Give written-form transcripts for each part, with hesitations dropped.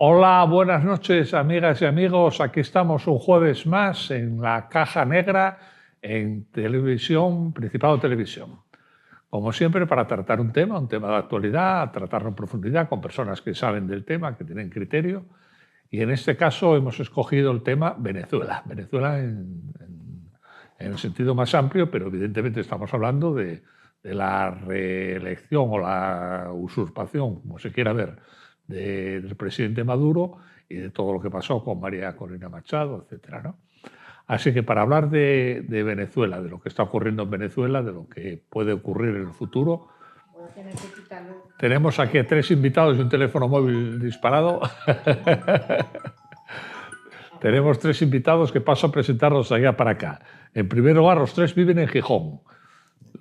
Hola, buenas noches, amigas y amigos. Aquí estamos un jueves más en la Caja Negra en televisión, Principado de Televisión. Como siempre, para tratar un tema de actualidad, tratarlo en profundidad con personas que saben del tema, que tienen criterio. Y en este caso hemos escogido el tema Venezuela. Venezuela en el sentido más amplio, pero evidentemente estamos hablando de la reelección o la usurpación, como se quiera ver, del presidente Maduro y de todo lo que pasó con María Corina Machado, etcétera, ¿no? Así que para hablar de Venezuela, de lo que está ocurriendo en Venezuela, de lo que puede ocurrir en el futuro, tenemos aquí a 3 invitados y un teléfono móvil disparado. Tenemos 3 invitados que paso a presentarlos allá para acá. En primer lugar, los 3 viven en Gijón,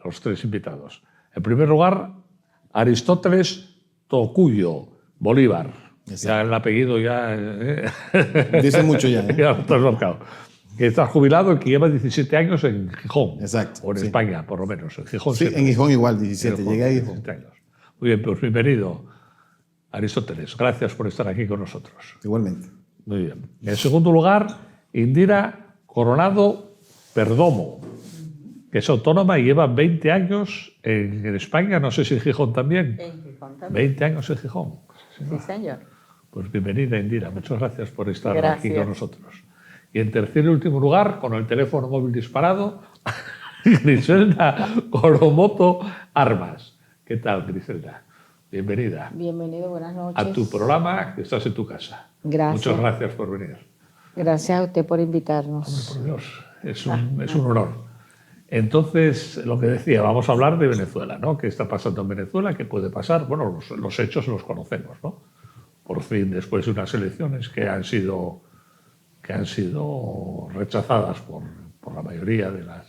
los 3 invitados. En primer lugar, Aristóteles Tocuyo Bolívar. Exacto. Ya el apellido ya... Dice mucho ya. Ya lo estás marcado. Que está jubilado y que lleva 17 años en Gijón. Exacto. O en España, por lo menos. En Gijón, sí, en Gijón igual, 17. Llegué a Gijón. 17 años. Muy bien, pues bienvenido, Aristóteles. Gracias por estar aquí con nosotros. Igualmente. Muy bien. En segundo lugar, Indira Coronado Perdomo, que es autónoma y lleva 20 años en España, no sé si en Gijón también. En Gijón también. 20 años en Gijón. Sí, señor. Pues bienvenida, Indira. Muchas gracias por estar Gracias. aquí con nosotros. Y en tercer y último lugar, con el teléfono móvil disparado, Griselda Coromoto Armas. ¿Qué tal, Griselda? Bienvenida. Bienvenido, buenas noches. A tu programa, que estás en tu casa. Gracias. Muchas gracias por venir. Gracias a usted por invitarnos. Hombre, por Dios, es un honor. Entonces, lo que decía, vamos a hablar de Venezuela, ¿no? ¿Qué está pasando en Venezuela? ¿Qué puede pasar? Bueno, los hechos los conocemos, ¿no? Por fin, después de unas elecciones que han sido rechazadas por la mayoría de las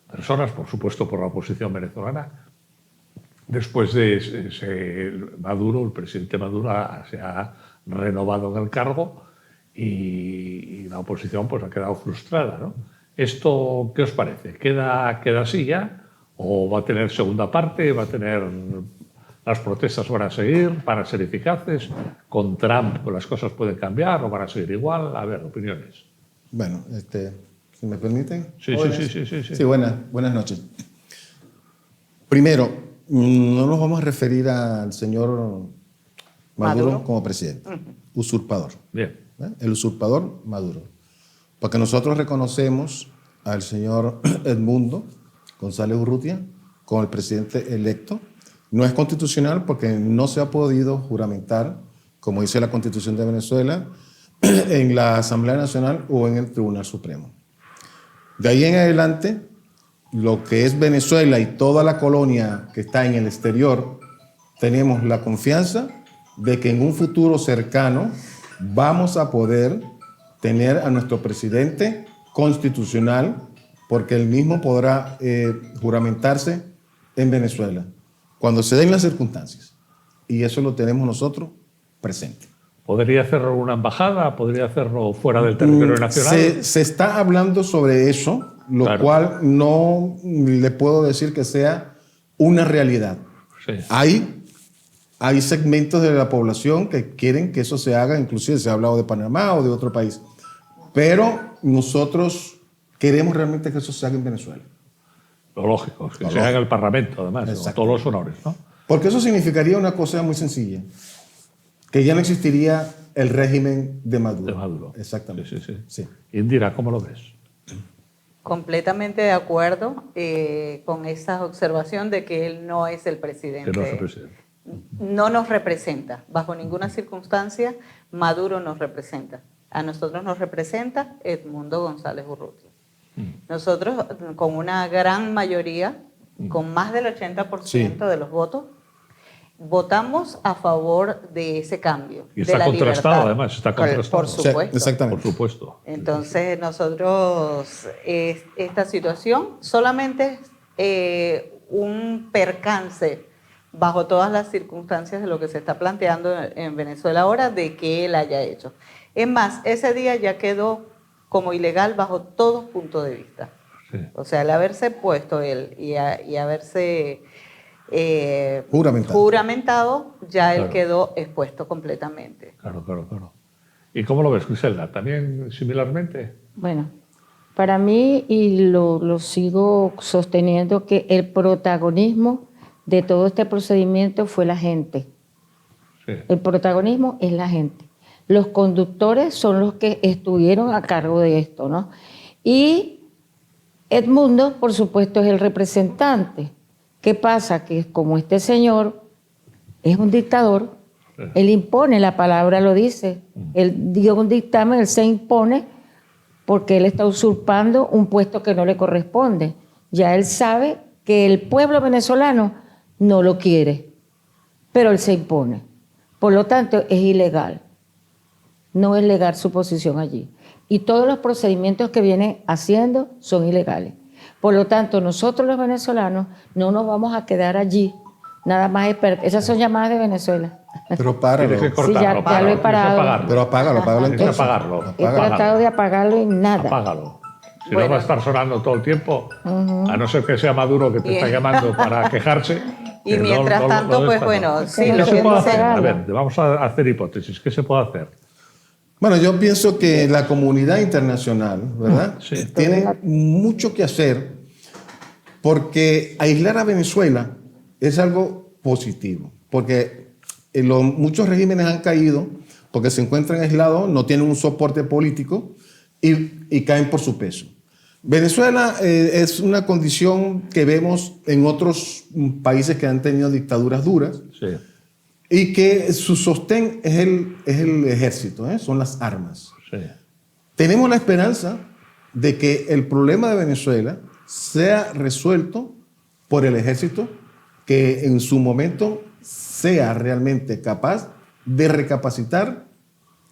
personas, por supuesto por la oposición venezolana, después de Maduro, el presidente Maduro se ha renovado en el cargo y la oposición pues ha quedado frustrada, ¿no? ¿Esto qué os parece? ¿Queda así ya? ¿O va a tener segunda parte? ¿Va a tener... las protestas van a seguir? ¿Van a ser eficaces? ¿Con Trump las cosas pueden cambiar o van a seguir igual? A ver, opiniones. Bueno, si me permiten. Sí. Sí, buenas noches. Primero, no nos vamos a referir al señor Maduro como presidente. Usurpador. Bien. El usurpador Maduro. Porque nosotros reconocemos al señor Edmundo González Urrutia como el presidente electo. No es constitucional porque no se ha podido juramentar, como dice la Constitución de Venezuela, en la Asamblea Nacional o en el Tribunal Supremo. De ahí en adelante, lo que es Venezuela y toda la colonia que está en el exterior, tenemos la confianza de que en un futuro cercano vamos a poder tener a nuestro presidente constitucional, porque él mismo podrá juramentarse en Venezuela, cuando se den las circunstancias. Y eso lo tenemos nosotros presente. ¿Podría hacerlo una embajada? ¿Podría hacerlo fuera del territorio nacional? Se está hablando sobre eso, lo Claro. cual no le puedo decir que sea una realidad. Sí. Hay segmentos de la población que quieren que eso se haga, inclusive se ha hablado de Panamá o de otro país. Pero nosotros queremos realmente que eso se haga en Venezuela. Lo lógico, que se haga en el Parlamento, además, con todos los honores, ¿no? Porque eso significaría una cosa muy sencilla, que ya no existiría el régimen de Maduro. De Maduro. Exactamente. Sí. Indira, ¿cómo lo ves? Completamente de acuerdo con esa observación de que él no es el presidente. Que no es el presidente. No nos representa. Bajo ninguna circunstancia, Maduro nos representa. A nosotros nos representa Edmundo González Urrutia. Nosotros, con una gran mayoría, con más del 80% de los votos, votamos a favor de ese cambio. Y está de la contrastado, libertad. además, está contrastado. Por supuesto. Sí, exactamente. Por supuesto. Entonces, nosotros, esta situación solamente es un percance bajo todas las circunstancias de lo que se está planteando en Venezuela ahora, de que él haya hecho. Es más, ese día ya quedó como ilegal bajo todo punto de vista. Sí. O sea, el haberse puesto él y haberse juramentado, ya él Claro. quedó expuesto completamente. Claro, claro, claro. ¿Y cómo lo ves, Griselda? ¿También similarmente? Bueno, para mí, y lo sigo sosteniendo, que el protagonismo de todo este procedimiento fue la gente. Sí. El protagonismo es la gente. Los conductores son los que estuvieron a cargo de esto, ¿no? Y Edmundo, por supuesto, es el representante. ¿Qué pasa? Que como este señor es un dictador, Sí. él impone, la palabra lo dice. Él dio un dictamen, él se impone porque él está usurpando un puesto que no le corresponde. Ya él sabe que el pueblo venezolano no lo quiere, pero él se impone. Por lo tanto, es ilegal. No es legal su posición allí. Y todos los procedimientos que viene haciendo son ilegales. Por lo tanto, nosotros los venezolanos no nos vamos a quedar allí. Nada más esas son llamadas de Venezuela. Pero páralo. Tienes que Sí, ya cortarlo, lo he tienes que parado. apagarlo. Pero apágalo Tienes que entonces. apagarlo. He tratado de apagarlo y nada. Apágalo. Si no Bueno. va a estar sonando todo el tiempo, a no ser que sea Maduro que te está llamando para quejarse. Y que mientras tanto, pues, está, bueno, sí, ¿Qué lo se que puede dice- hacer? A ver, vamos a hacer hipótesis. ¿Qué se puede hacer? Bueno, yo pienso que la comunidad internacional, ¿verdad? Sí. Tiene mucho que hacer porque aislar a Venezuela es algo positivo, porque muchos regímenes han caído porque se encuentran aislados, no tienen un soporte político y caen por su peso. Venezuela es una condición que vemos en otros países que han tenido dictaduras duras, Sí. y que su sostén es el ejército, son las armas. Sí. Tenemos la esperanza de que el problema de Venezuela sea resuelto por el ejército, que en su momento sea realmente capaz de recapacitar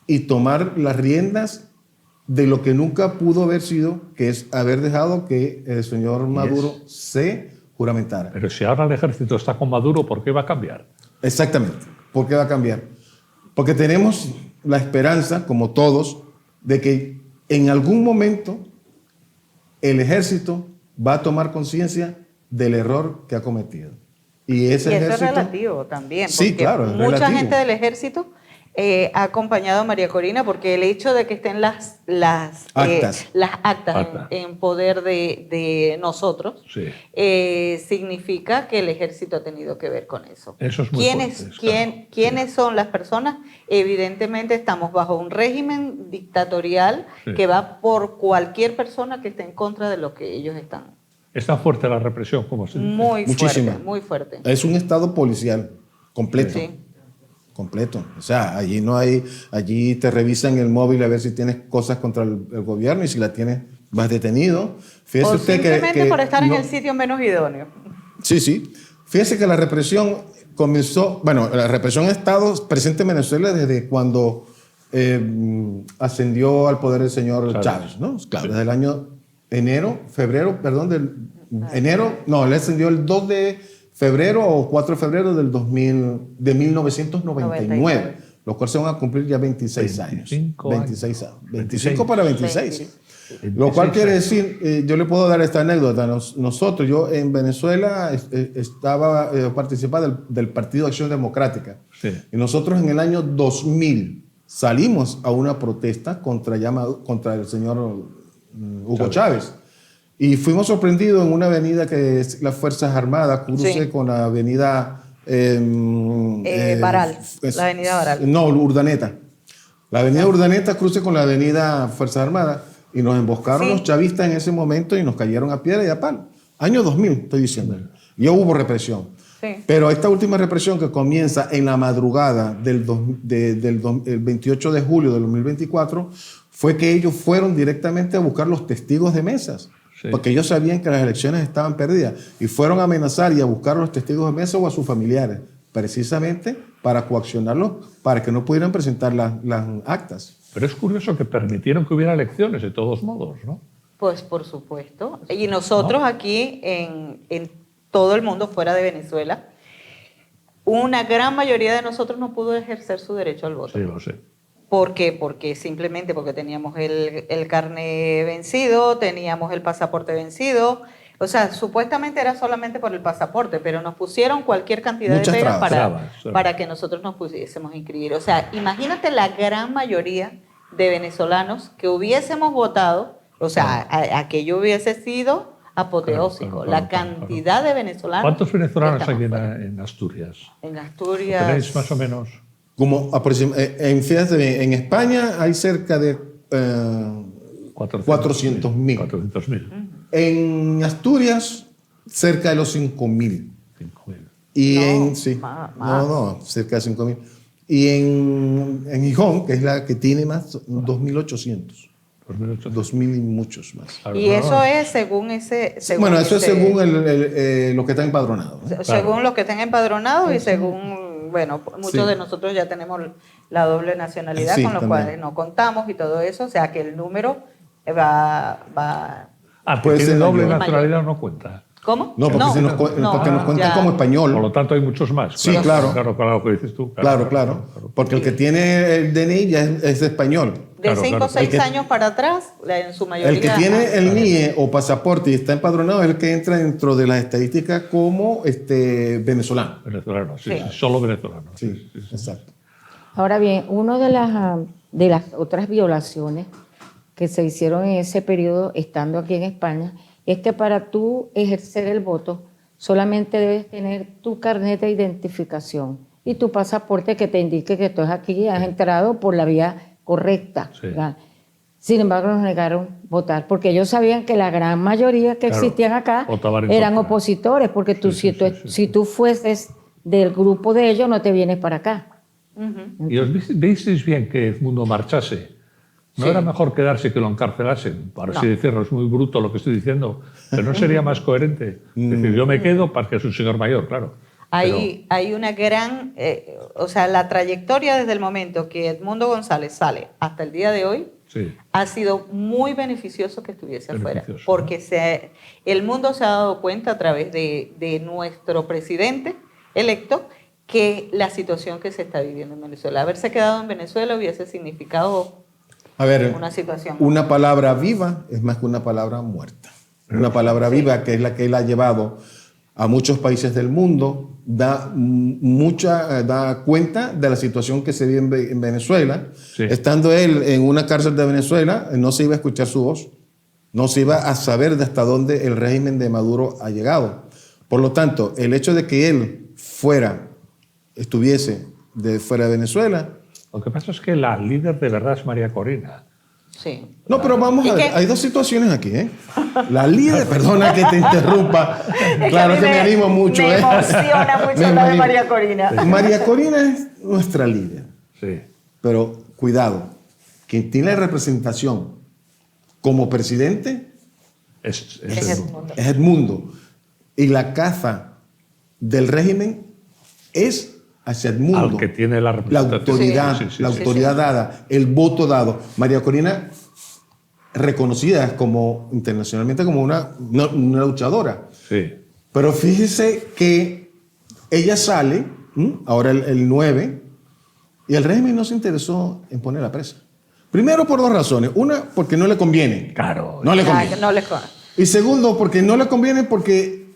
y tomar las riendas de lo que nunca pudo haber sido, que es haber dejado que el señor Maduro se juramentara. Pero si ahora el ejército está con Maduro, ¿por qué va a cambiar? Exactamente. ¿Por qué va a cambiar? Porque tenemos la esperanza, como todos, de que en algún momento el ejército va a tomar conciencia del error que ha cometido. Y ese Y eso es ejército... relativo también, Sí, porque claro, es mucha relativo. gente del ejército ha acompañado a María Corina porque el hecho de que estén las Actas. Acta. en poder de nosotros Sí. significa que el ejército ha tenido que ver con eso. Eso es muy fuerte, claro. ¿Quiénes son las personas? Evidentemente estamos bajo un régimen dictatorial Sí. que va por cualquier persona que esté en contra de lo que ellos están. ¿Es tan fuerte la represión como se dice? Muy Muchísima. fuerte, muy fuerte. Es un estado policial completo. Sí. Completo. O sea, allí no hay, allí te revisan el móvil a ver si tienes cosas contra el gobierno y si la tienes vas detenido. Fíjese O usted simplemente que por estar no- en el sitio menos idóneo. Sí, sí. Fíjese que la represión comenzó, bueno, la represión ha estado presente en Venezuela desde cuando ascendió al poder el señor Chávez, ¿no? Claro, desde el año él ascendió el 2 de febrero o 4 de febrero de 1999, los cuales se van a cumplir ya 26 años. 25 26 años. 25 26. para 26. 26. Lo cual quiere decir, yo le puedo dar esta anécdota. Nosotros, yo en Venezuela estaba participando del Partido de Acción Democrática. Sí. Y nosotros en el año 2000 salimos a una protesta contra el señor Hugo Chávez. Y fuimos sorprendidos en una avenida que es las Fuerzas Armadas, cruce Sí. con la avenida... Baral, la avenida Baral. No, Urdaneta. La avenida Urdaneta cruce con la avenida Fuerzas Armadas y nos emboscaron Sí. los chavistas en ese momento y nos cayeron a piedra y a palo. Año 2000, estoy diciendo. Ya hubo represión. Sí. Pero esta última represión que comienza en la madrugada del 28 de julio del 2024 fue que ellos fueron directamente a buscar los testigos de mesas. Sí. Porque ellos sabían que las elecciones estaban perdidas y fueron a amenazar y a buscar a los testigos de mesa o a sus familiares, precisamente para coaccionarlos para que no pudieran presentar las actas. Pero es curioso que permitieron que hubiera elecciones de todos modos, ¿no? Pues por supuesto. Y nosotros aquí en todo el mundo fuera de Venezuela, una gran mayoría de nosotros no pudo ejercer su derecho al voto. Sí, lo sé. ¿Por qué? Porque simplemente porque teníamos el carné vencido, teníamos el pasaporte vencido, O sea, supuestamente era solamente por el pasaporte, pero nos pusieron cualquier cantidad Muchas de pegas trabas. para que nosotros nos pudiésemos inscribir. O sea, imagínate la gran mayoría de venezolanos que hubiésemos votado, o sea, aquello hubiese sido apoteósico. La cantidad de venezolanos. ¿Cuántos venezolanos que hay estamos fuera. en Asturias? En Asturias. ¿Tenéis más o menos? Como fíjate, en España hay cerca de 400.000. 400.000. En Asturias, cerca de los 5.000. 5.000. Y No, sí, más. cerca de 5.000. Y en Gijón, que es la que tiene más, 2.800. 2.000 y muchos más. Claro, Y eso es según ese. Bueno, eso es según los que están empadronados, ¿no? Según los que estén empadronados y según, bueno, muchos de nosotros ya tenemos la doble nacionalidad, Sí, con lo también. cual no contamos y todo eso, o sea que el número va. Ah, Puede que ser tiene doble mayor. nacionalidad no cuenta. ¿Cómo? No, porque, porque nos cuentan ya. como Por español. lo tanto, hay muchos más. Sí, claro. Claro, lo que dices tú. Claro. Porque el que tiene el DNI ya es español. De Claro, 5 o claro. 6 años para atrás, en su mayoría. El que tiene el NIE o pasaporte y está empadronado es el que entra dentro de las estadísticas como venezolano. Venezolano, sí, Sí. sí, solo venezolano. Sí, exacto. Ahora bien, una de las otras violaciones que se hicieron en ese periodo, estando aquí en España, es que para tú ejercer el voto solamente debes tener tu carnet de identificación y tu pasaporte que te indique que tú aquí has entrado por la vía correcta. Sí. ¿verdad? Sin embargo, nos negaron votar, porque ellos sabían que la gran mayoría que Claro, existían acá votaban en eran contra. opositores, porque tú, Sí, sí, sí, si tú fueses del grupo de ellos, no te vienes para acá. Ujú. ¿Y os visteis bien que Edmundo marchase? ¿No Sí. era mejor quedarse que lo encarcelasen? Para así No. decirlo, es muy bruto lo que estoy diciendo, pero ¿no sería más coherente? Es decir, yo me quedo porque es un señor mayor, claro. Hay una gran, o sea, la trayectoria desde el momento que Edmundo González sale hasta el día de hoy Sí, ha sido muy beneficioso que estuviese afuera, Beneficioso, porque el mundo se ha dado cuenta a través de nuestro presidente electo que la situación que se está viviendo en Venezuela, haberse quedado en Venezuela hubiese significado A ver, una situación. una palabra viva es más que una palabra muerta. Una palabra viva, que es la que él ha llevado a muchos países del mundo, da cuenta de la situación que se vive en Venezuela. Sí. Estando él en una cárcel de Venezuela, no se iba a escuchar su voz, no se iba a saber de hasta dónde el régimen de Maduro ha llegado. Por lo tanto, el hecho de que él estuviese fuera de Venezuela. lo que pasa es que la líder de verdad es María Corina. Sí. No, pero vamos ¿Y a ver, qué? hay dos situaciones aquí, ¿eh? La líder, perdona que te interrumpa, claro que me animo mucho, Me ¿eh? emociona mucho Me hablar de animo. María Corina. María Corina es nuestra líder, Sí. pero cuidado, quien tiene representación como presidente Es Es Edmundo. es Edmundo, y la caza del régimen es hacia Edmundo. Al que tiene la La representación. autoridad, Sí, sí, sí, la sí. autoridad dada, el voto dado. María Corina, reconocida internacionalmente como una luchadora. Sí. Pero fíjese que ella sale, ahora el 9, y el régimen no se interesó en ponerla presa. Primero por dos razones. Una, porque no le conviene. Claro. No le Ah, conviene. que no les con- Y segundo, porque no le conviene porque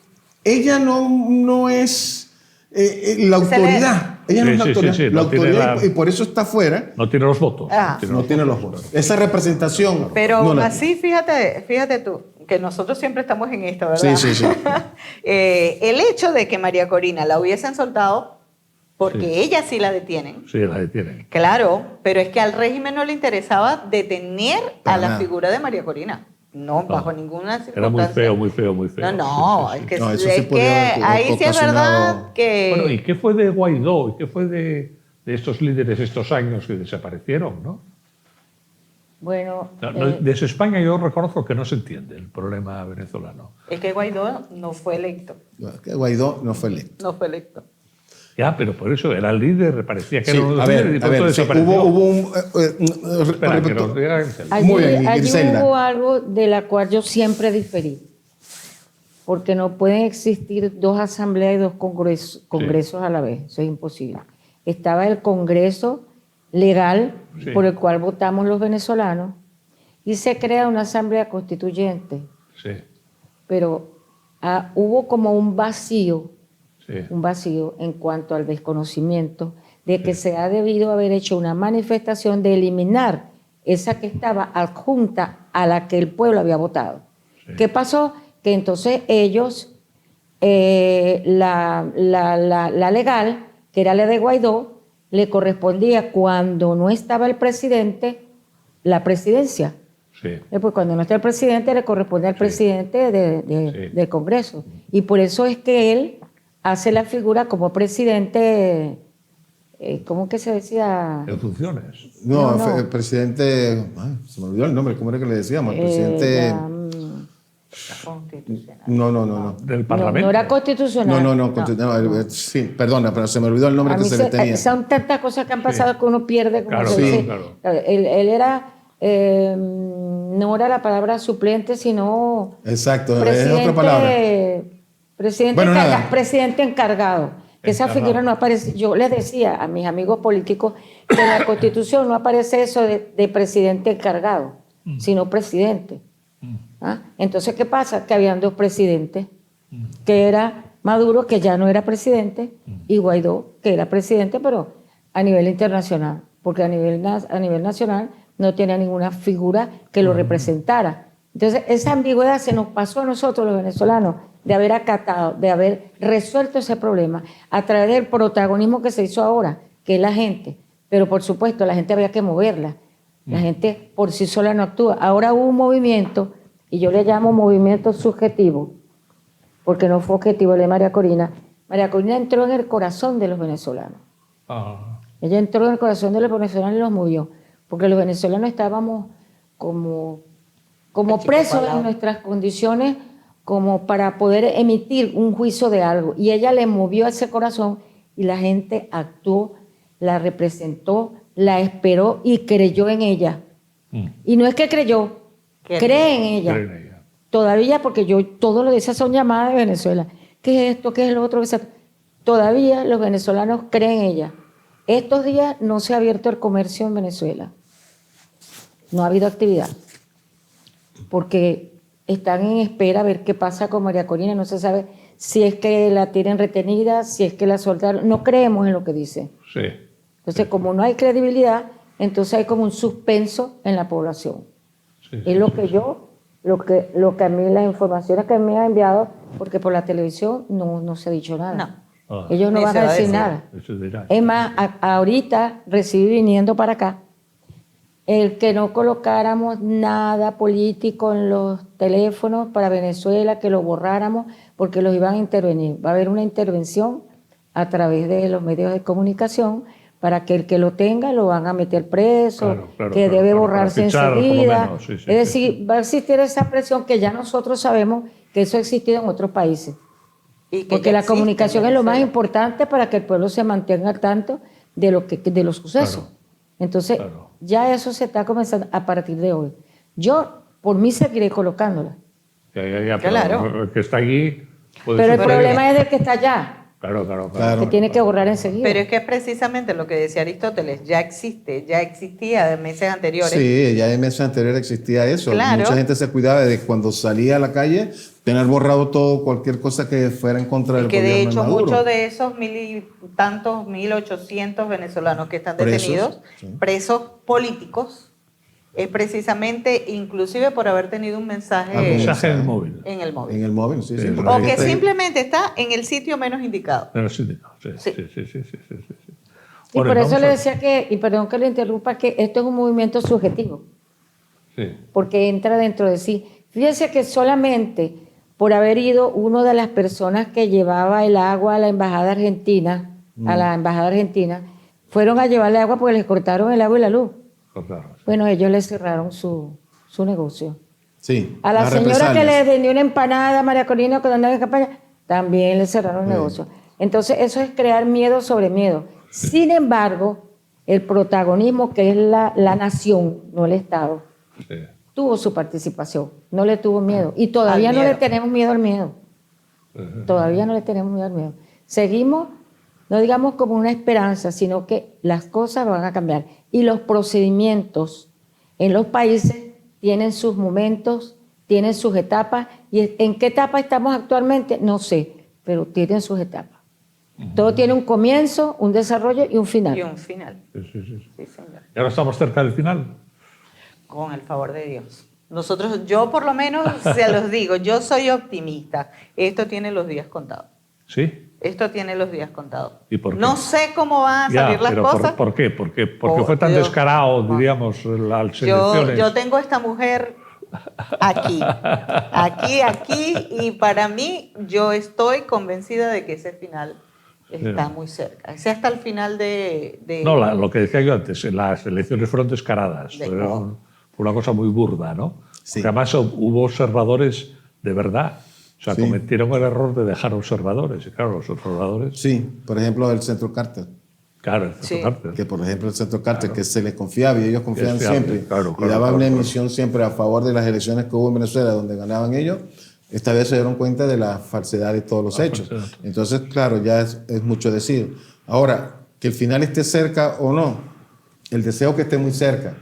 ella no es la autoridad. Ella no es la Sí, sí, autoridad. sí, sí, La no tiene autoridad la- y por eso está fuera. No tiene los votos. Ah. No tiene los votos. Esa representación. Pero no aún la así, fíjate tú, que nosotros siempre estamos en esto, ¿verdad? Sí, sí, sí. El hecho de que María Corina la hubiesen soltado, porque Sí. ella sí la detienen, Sí, la detienen. claro, pero es que al régimen no le interesaba detener Para a la nada. figura de María Corina. No, bajo ninguna circunstancia. Era muy feo, muy feo, muy feo. No, Sí, sí, sí. es que, No, eso es sí podía que haber ahí sí es ocasionado- verdad que... Bueno, ¿y qué fue de Guaidó? ¿Y qué fue de estos líderes estos años que desaparecieron, no? Bueno, Desde España yo reconozco que no se entiende el problema venezolano. Es que Guaidó no fue electo. Que Guaidó no fue electo. No fue electo. Ya, pero por eso era el líder, parecía que Sí, era uno de a los líderes y ver, pronto sí, desapareció. hubo un... Espera, que repito. nos diga Griselda. allí, Muy bien, allí Griselda. hubo algo de la cual yo siempre diferí, porque no pueden existir dos asambleas y dos congresos a la vez, eso es imposible. Estaba el Congreso legal Sí. por el cual votamos los venezolanos y se crea una asamblea constituyente, Sí. pero hubo como un vacío Sí. en cuanto al desconocimiento de que se ha debido haber hecho una manifestación de eliminar esa que estaba adjunta a la que el pueblo había votado. Sí. ¿Qué pasó? Que entonces ellos, la legal, que era la de Guaidó, le correspondía cuando no estaba el presidente, la presidencia. Sí. Pues cuando no está el presidente, le corresponde al presidente Sí. del Congreso. Y por eso es que él hace la figura como presidente, ¿cómo que se decía? En funciones. No, No. el presidente, se me olvidó el nombre, ¿cómo era que le decíamos? El presidente... Constitucional. No. Del Parlamento. no era constitucional. Sí, perdona, pero se me olvidó el nombre A que mí se le tenía. son tantas cosas que han pasado que uno pierde. Como Claro, se sí, dice. claro. Él era, no era la palabra suplente, sino Exacto, es otra palabra. presidente, Bueno, nada. presidente encargado. Que esa Encargado. figura no aparece. Yo les decía a mis amigos políticos que en la Constitución no aparece eso de presidente encargado, sino presidente. ¿Ah? Entonces, ¿qué pasa? Que habían dos presidentes, que era Maduro, que ya no era presidente, y Guaidó, que era presidente, pero a nivel internacional, porque a nivel nacional no tenía ninguna figura que lo representara. Entonces, esa ambigüedad se nos pasó a nosotros los venezolanos, de haber acatado, de haber resuelto ese problema a través del protagonismo que se hizo ahora, que es la gente. Pero, por supuesto, la gente había que moverla. La gente por sí sola no actúa. Ahora hubo un movimiento, y yo le llamo movimiento subjetivo, porque no fue objetivo el de María Corina. María Corina entró en el corazón de los venezolanos. Ah, Ella entró en el corazón de los venezolanos y los movió, porque los venezolanos estábamos como presos en nuestras condiciones, como para poder emitir un juicio de algo. Y ella le movió a ese corazón y la gente actuó, la representó, la esperó y creyó en ella. Y no es que creyó, cree en ella. creen en ella. Todavía, porque yo todos los días son llamadas de Venezuela. ¿Qué es esto? ¿Qué es lo otro? Todavía los venezolanos creen en ella. Estos días no se ha abierto el comercio en Venezuela. No ha habido actividad. Porque están en espera a ver qué pasa con María Corina. No se sabe si es que la tienen retenida, si es que la soltaron. No creemos en lo que dice. Sí. Entonces, como no hay credibilidad, entonces hay como un suspenso en la población. Sí, Es lo que yo, lo que a mí, las informaciones que me han enviado, porque por la televisión no se ha dicho nada. No. Ah, Ellos no Ni van se a va a decir decir. nada. eso dirá. Es más, ahorita recibí viniendo para acá el que no colocáramos nada político en los teléfonos para Venezuela, que lo borráramos porque los iban a intervenir. Va a haber una intervención a través de los medios de comunicación para que el que lo tenga lo van a meter preso, Claro, que debe para borrarse fichar, por lo enseguida. menos, sí, sí, Es decir, sí. va a existir esa presión que ya nosotros sabemos que eso ha existido en otros países. Y que Porque ya la existe en comunicación es lo más Venezuela. importante para que el pueblo se mantenga al tanto de los sucesos. Claro. Entonces, Claro. ya eso se está comenzando a partir de hoy. Yo, por mí, seguiré colocándola. Ya, Claro. pero el que está allí puede Pero el suceder. problema es del que está allá, Claro. que tiene que borrar enseguida. Pero es que es precisamente lo que decía Aristóteles, ya existía de meses anteriores. Sí, ya en meses anteriores existía eso. Claro. Mucha gente se cuidaba de cuando salía a la calle tener borrado todo, cualquier cosa que fuera en contra del Y que de gobierno hecho de Maduro. muchos de esos 1.800 venezolanos que están Presos, detenidos, sí. presos políticos, es precisamente inclusive por haber tenido un mensaje Mensaje en el móvil. en el móvil. En el móvil, sí. Sí, porque O hay que gente- simplemente está en el sitio menos indicado. Pero sí, no, sí, Sí. sí. Y Bueno, por eso vamos le a- decía que, y perdón que lo interrumpa, que esto es un movimiento subjetivo, Sí. porque entra dentro de sí. Fíjense que solamente por haber ido uno de las personas que llevaba el agua a la embajada argentina, fueron a llevarle agua porque les cortaron el agua y la luz. Claro. Bueno, ellos le cerraron su negocio. Sí, A la las señora que represalias. le vendió una empanada a María Corina cuando andaba en campaña, también le cerraron el Sí. negocio. Entonces, eso es crear miedo sobre miedo. Sin embargo, el protagonismo que es la nación, no el Estado, Sí. tuvo su participación, no le tuvo miedo. Y todavía Al no le miedo. tenemos miedo al miedo. Todavía no le tenemos miedo al miedo. Seguimos, no digamos como una esperanza, sino que las cosas van a cambiar. Y los procedimientos en los países tienen sus momentos tienen sus etapas. ¿Y en qué etapa estamos actualmente? No sé, pero tienen sus etapas. Todo tiene un comienzo, un desarrollo y un final. Y un final. Sí, sí, sí. Sí, señor. Y ahora estamos cerca del final. Con el favor de Dios. Nosotros, yo por lo menos, se los digo, yo soy optimista. Esto tiene los días contados. ¿Sí? Esto tiene los días contados. ¿Y por qué? No sé cómo van a salir las pero cosas. ¿por qué? ¿Por qué Oh, fue tan Dios. descarado, diríamos, las elecciones? Yo tengo esta mujer aquí, y para mí yo estoy convencida de que ese final está muy cerca. Ese hasta el final de No, lo que decía yo antes, las elecciones fueron descaradas. De- Fue una cosa muy burda, ¿no? Sí. Porque además hubo observadores de verdad. O sea, Sí. cometieron el error de dejar observadores. Y claro, los observadores... Sí, por ejemplo, el Centro Carter. Claro, Sí. Que por ejemplo el Centro Carter, que se les confiaba y ellos confiaban fiable, siempre. claro, y daban una claro. emisión siempre a favor de las elecciones que hubo en Venezuela, donde ganaban ellos. Esta vez se dieron cuenta de la falsedad de todos los hechos. falsedad. Entonces, claro, ya es mucho decir. Ahora, que el final esté cerca o no, el deseo que esté muy cerca,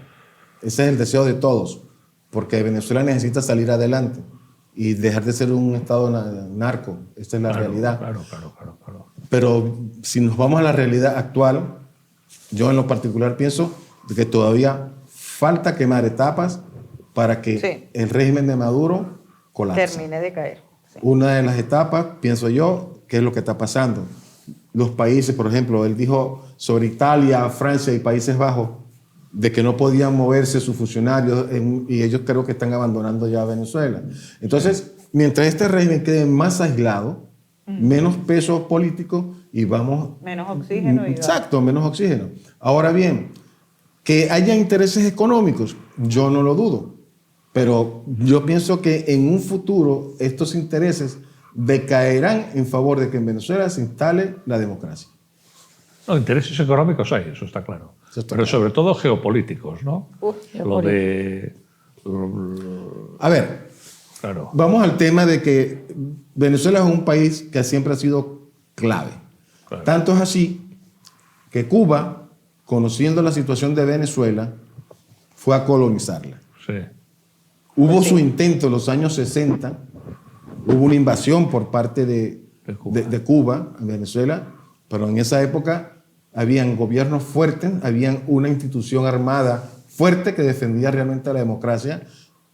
ese es el deseo de todos, porque Venezuela necesita salir adelante y dejar de ser un estado narco. Esta es la realidad. Claro. Pero si nos vamos a la realidad actual, yo en lo particular pienso de que todavía falta quemar etapas para que Sí. el régimen de Maduro colapse. termine de caer. Sí. Una de las etapas, pienso yo, que es lo que está pasando. Los países, por ejemplo, él dijo sobre Italia, Francia y Países Bajos, de que no podían moverse sus funcionarios y ellos creo que están abandonando ya Venezuela. Entonces, mientras este régimen quede más aislado, menos peso político y vamos... Menos oxígeno. Exacto, menos oxígeno. Ahora bien, que haya intereses económicos, yo no lo dudo, pero yo pienso que en un futuro estos intereses decaerán en favor de que en Venezuela se instale la democracia. No, intereses económicos hay, eso está claro. Eso está Pero claro. sobre todo geopolíticos, ¿no? Uf, Lo de... A ver, Claro. vamos al tema de que Venezuela es un país que siempre ha sido clave. Claro. Tanto es así que Cuba, conociendo la situación de Venezuela, fue a colonizarla. Sí. Hubo Sí. su intento en los años 60, hubo una invasión por parte de Cuba a Venezuela, pero en esa época habían gobiernos fuertes, habían una institución armada fuerte que defendía realmente la democracia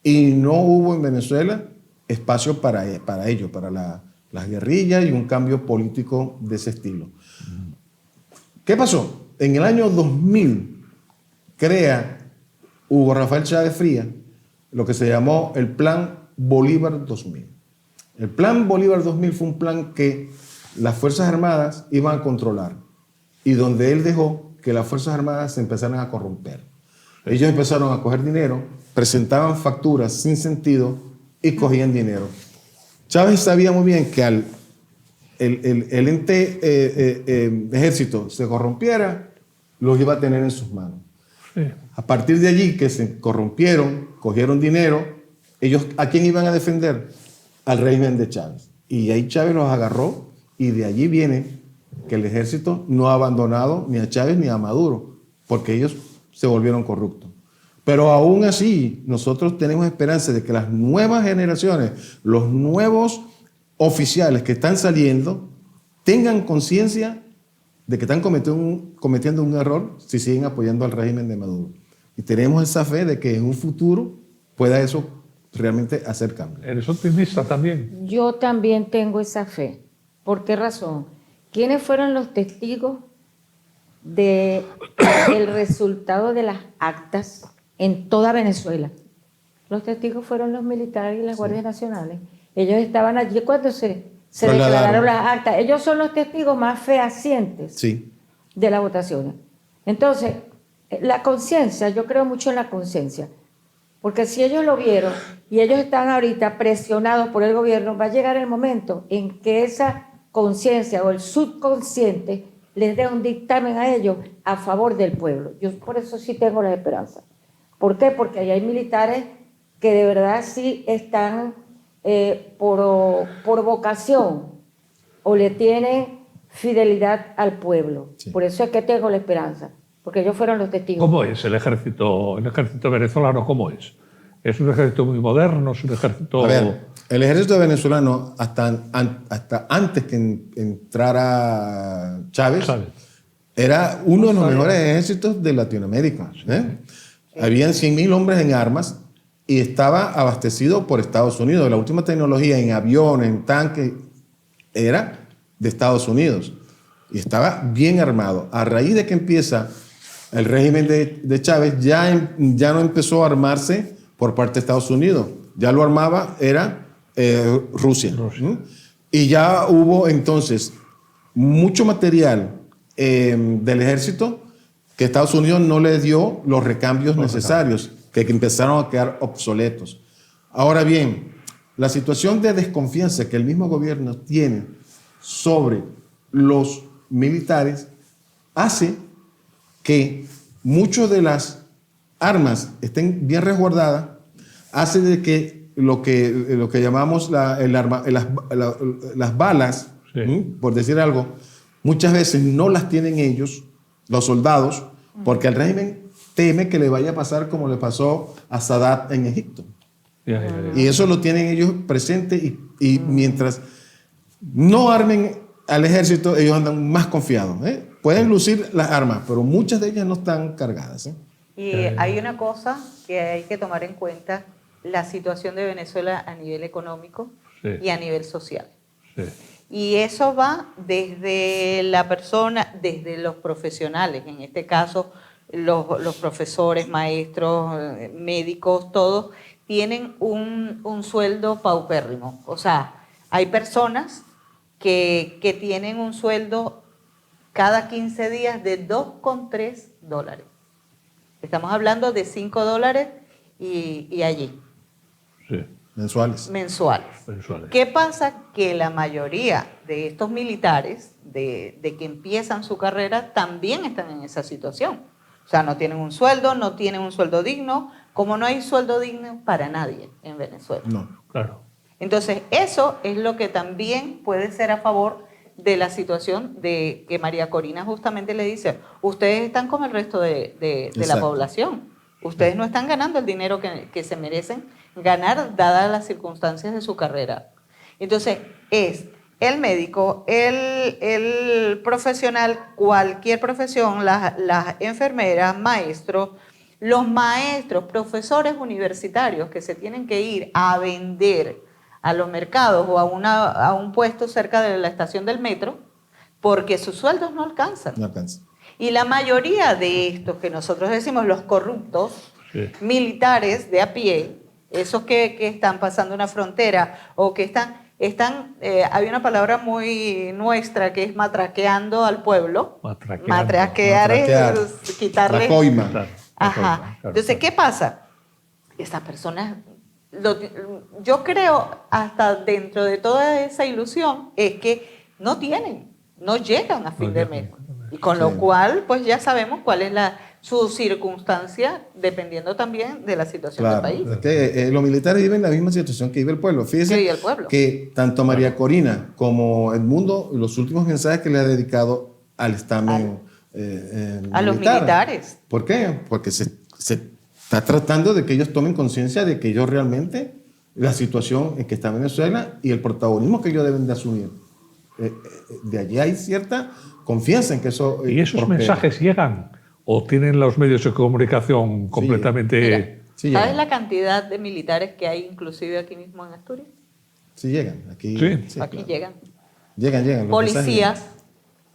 y no hubo en Venezuela espacio para ello, para las guerrillas y un cambio político de ese estilo. ¿Qué pasó? En el año 2000 crea Hugo Rafael Chávez Frías lo que se llamó el Plan Bolívar 2000. El Plan Bolívar 2000 fue un plan que las Fuerzas Armadas iban a controlar y donde él dejó que las Fuerzas Armadas se empezaran a corromper. Ellos empezaron a coger dinero, presentaban facturas sin sentido y cogían dinero. Chávez sabía muy bien que al el ente ejército se corrompiera, los iba a tener en sus manos. Sí. A partir de allí que se corrompieron, cogieron dinero, ellos ¿a quién iban a defender? Al régimen de Chávez. Y ahí Chávez los agarró y de allí viene que el ejército no ha abandonado ni a Chávez ni a Maduro, porque ellos se volvieron corruptos. Pero aún así, nosotros tenemos esperanza de que las nuevas generaciones, los nuevos oficiales que están saliendo, tengan conciencia de que están cometiendo un error si siguen apoyando al régimen de Maduro. Y tenemos esa fe de que en un futuro pueda eso realmente hacer cambio. ¿Eres optimista también? Yo también tengo esa fe. ¿Por qué razón? ¿Quiénes fueron los testigos del resultado de las actas en toda Venezuela? Los testigos fueron los militares y las guardias nacionales. Ellos estaban allí cuando se declararon las actas. Ellos son los testigos más fehacientes Sí. de las votaciones. Entonces, la conciencia, yo creo mucho en la conciencia, porque si ellos lo vieron y ellos están ahorita presionados por el gobierno, va a llegar el momento en que esa conciencia o el subconsciente les dé un dictamen a ellos a favor del pueblo. Yo por eso sí tengo la esperanza. ¿Por qué? Porque ahí hay militares que de verdad sí están por vocación o le tienen fidelidad al pueblo. Sí. Por eso es que tengo la esperanza, porque ellos fueron los testigos. ¿Cómo es el ejército venezolano? ¿Cómo es? Es un ejército muy moderno, es un ejército... A ver, el ejército venezolano, hasta antes que entrara Chávez, era uno de los mejores ejércitos de Latinoamérica. Habían 100.000 hombres en armas y estaba abastecido por Estados Unidos. La última tecnología en aviones, en tanques, era de Estados Unidos. Y estaba bien armado. A raíz de que empieza el régimen de Chávez, ya no empezó a armarse por parte de Estados Unidos. Ya lo armaba, era Rusia. Y ya hubo entonces mucho material del ejército que Estados Unidos no le dio los recambios necesarios, que empezaron a quedar obsoletos. Ahora bien, la situación de desconfianza que el mismo gobierno tiene sobre los militares hace que muchas de las armas estén bien resguardadas, hace de que lo que llamamos las balas, por decir algo, muchas veces no las tienen ellos, los soldados, porque el régimen teme que le vaya a pasar como le pasó a Sadat en Egipto. Y eso lo tienen ellos presente y mientras no armen al ejército, ellos andan más confiados. Pueden lucir las armas, pero muchas de ellas no están cargadas. Y hay una cosa que hay que tomar en cuenta, la situación de Venezuela a nivel económico y a nivel social. Y eso va desde la persona, desde los profesionales, en este caso los profesores, maestros, médicos, todos tienen un sueldo paupérrimo. O sea, hay personas que tienen un sueldo cada 15 días de $2,3. Estamos hablando de $5 y allí. Mensuales. ¿Qué pasa? Que la mayoría de estos militares, de que empiezan su carrera, también están en esa situación. O sea, no tienen un sueldo, no tienen un sueldo digno, como no hay sueldo digno para nadie en Venezuela. No, claro. Entonces, eso es lo que también puede ser a favor de la situación de que María Corina justamente le dice, ustedes están como el resto de la población. Ustedes no están ganando el dinero que se merecen ganar dadas las circunstancias de su carrera. Entonces, es el médico, el profesional, cualquier profesión, las enfermeras, maestros, los maestros, profesores universitarios que se tienen que ir a vender a los mercados o a un puesto cerca de la estación del metro porque sus sueldos no alcanzan. no alcanza. Y la mayoría de estos que nosotros decimos los corruptos, militares de a pie, esos que están pasando una frontera o que hay una palabra muy nuestra que es matraqueando al pueblo. Matraquear es quitarle... La coima. Ajá. Entonces, ¿qué pasa? Estas personas, yo creo, hasta dentro de toda esa ilusión, es que no llegan a fin de mes. Y con lo cual, pues ya sabemos cuál es su circunstancia, dependiendo también de la situación del país. Es que los militares viven la misma situación que vive el pueblo. Fíjese que tanto María Corina como Edmundo, los últimos mensajes que le ha dedicado al estamen a los militares. ¿Por qué? Porque se está tratando de que ellos tomen conciencia de que ellos realmente, la situación en que está Venezuela y el protagonismo que ellos deben de asumir. De allí hay cierta confianza en que eso... ¿Y esos mensajes llegan o tienen los medios de comunicación completamente...? Mira, ¿sabes la cantidad de militares que hay inclusive aquí mismo en Asturias? Sí, llegan. Aquí claro. Llegan. Llegan. Policías,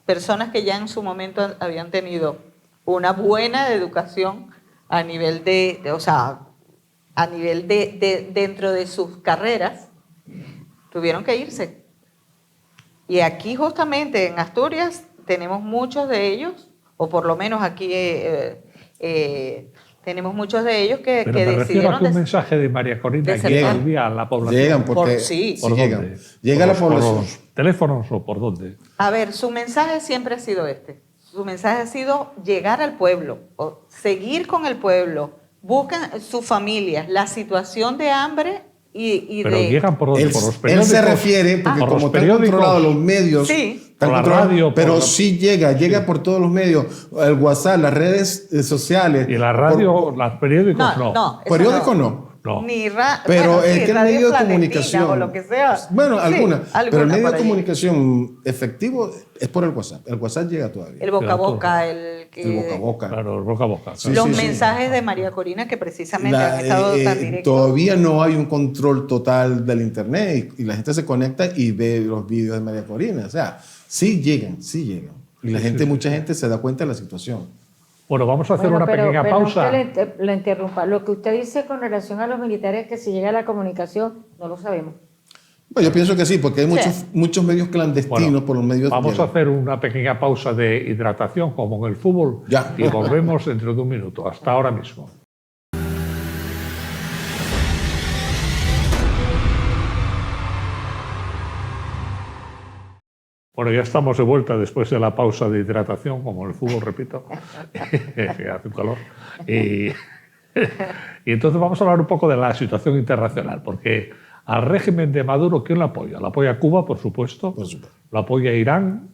personas que ya en su momento habían tenido una buena educación a nivel dentro de sus carreras, tuvieron que irse. Y aquí justamente en Asturias tenemos muchos de ellos, o por lo menos aquí tenemos muchos de ellos que Pero me refiero decidieron... a que un mensaje de María Corina que envía a la población. Llegan porque... ¿Por dónde? Llega a la población. ¿Por los teléfonos o por dónde? A ver, su mensaje siempre ha sido este. Su mensaje ha sido llegar al pueblo, o seguir con el pueblo. Buscan sus familias, la situación de hambre Pero llegan por dónde, por los periódicos. Él se refiere, porque como están controlados los medios, por la radio, pero sí llega por todos los medios, el WhatsApp, las redes sociales. Y la radio, los periódicos no. Periódicos no. No. Pero bueno, es sí, que el Radio medio de Planetina comunicación. o lo que sea. Bueno, Sí, algunas. Pero el medio por de allí. comunicación efectivo es por el WhatsApp. El WhatsApp llega todavía. El boca a Claro, boca, El boca a boca. Claro, boca a boca. Sí, los sí, sí. mensajes de María Corina que precisamente La- han estado tan directos. todavía no hay un control total del internet y la gente se conecta y ve los vídeos de María Corina. O sea, sí llegan. Y la gente, mucha gente se da cuenta de la situación. Bueno, vamos a hacer Bueno, una pequeña perdón pausa. que le interrumpa. Lo que usted dice con relación a los militares, que si llega la comunicación, no lo sabemos. Bueno, yo pienso que sí, porque hay Sí. muchos medios clandestinos Bueno, por los medios. vamos a llegan. hacer una pequeña pausa de hidratación, como en el fútbol, Ya. y volvemos dentro de un minuto. Hasta ahora mismo. Bueno, ya estamos de vuelta después de la pausa de hidratación, como en el fútbol, repito, que hace un calor. Y entonces vamos a hablar un poco de la situación internacional, porque al régimen de Maduro, ¿quién lo apoya? Lo apoya Cuba, por supuesto. Por supuesto. Lo apoya Irán.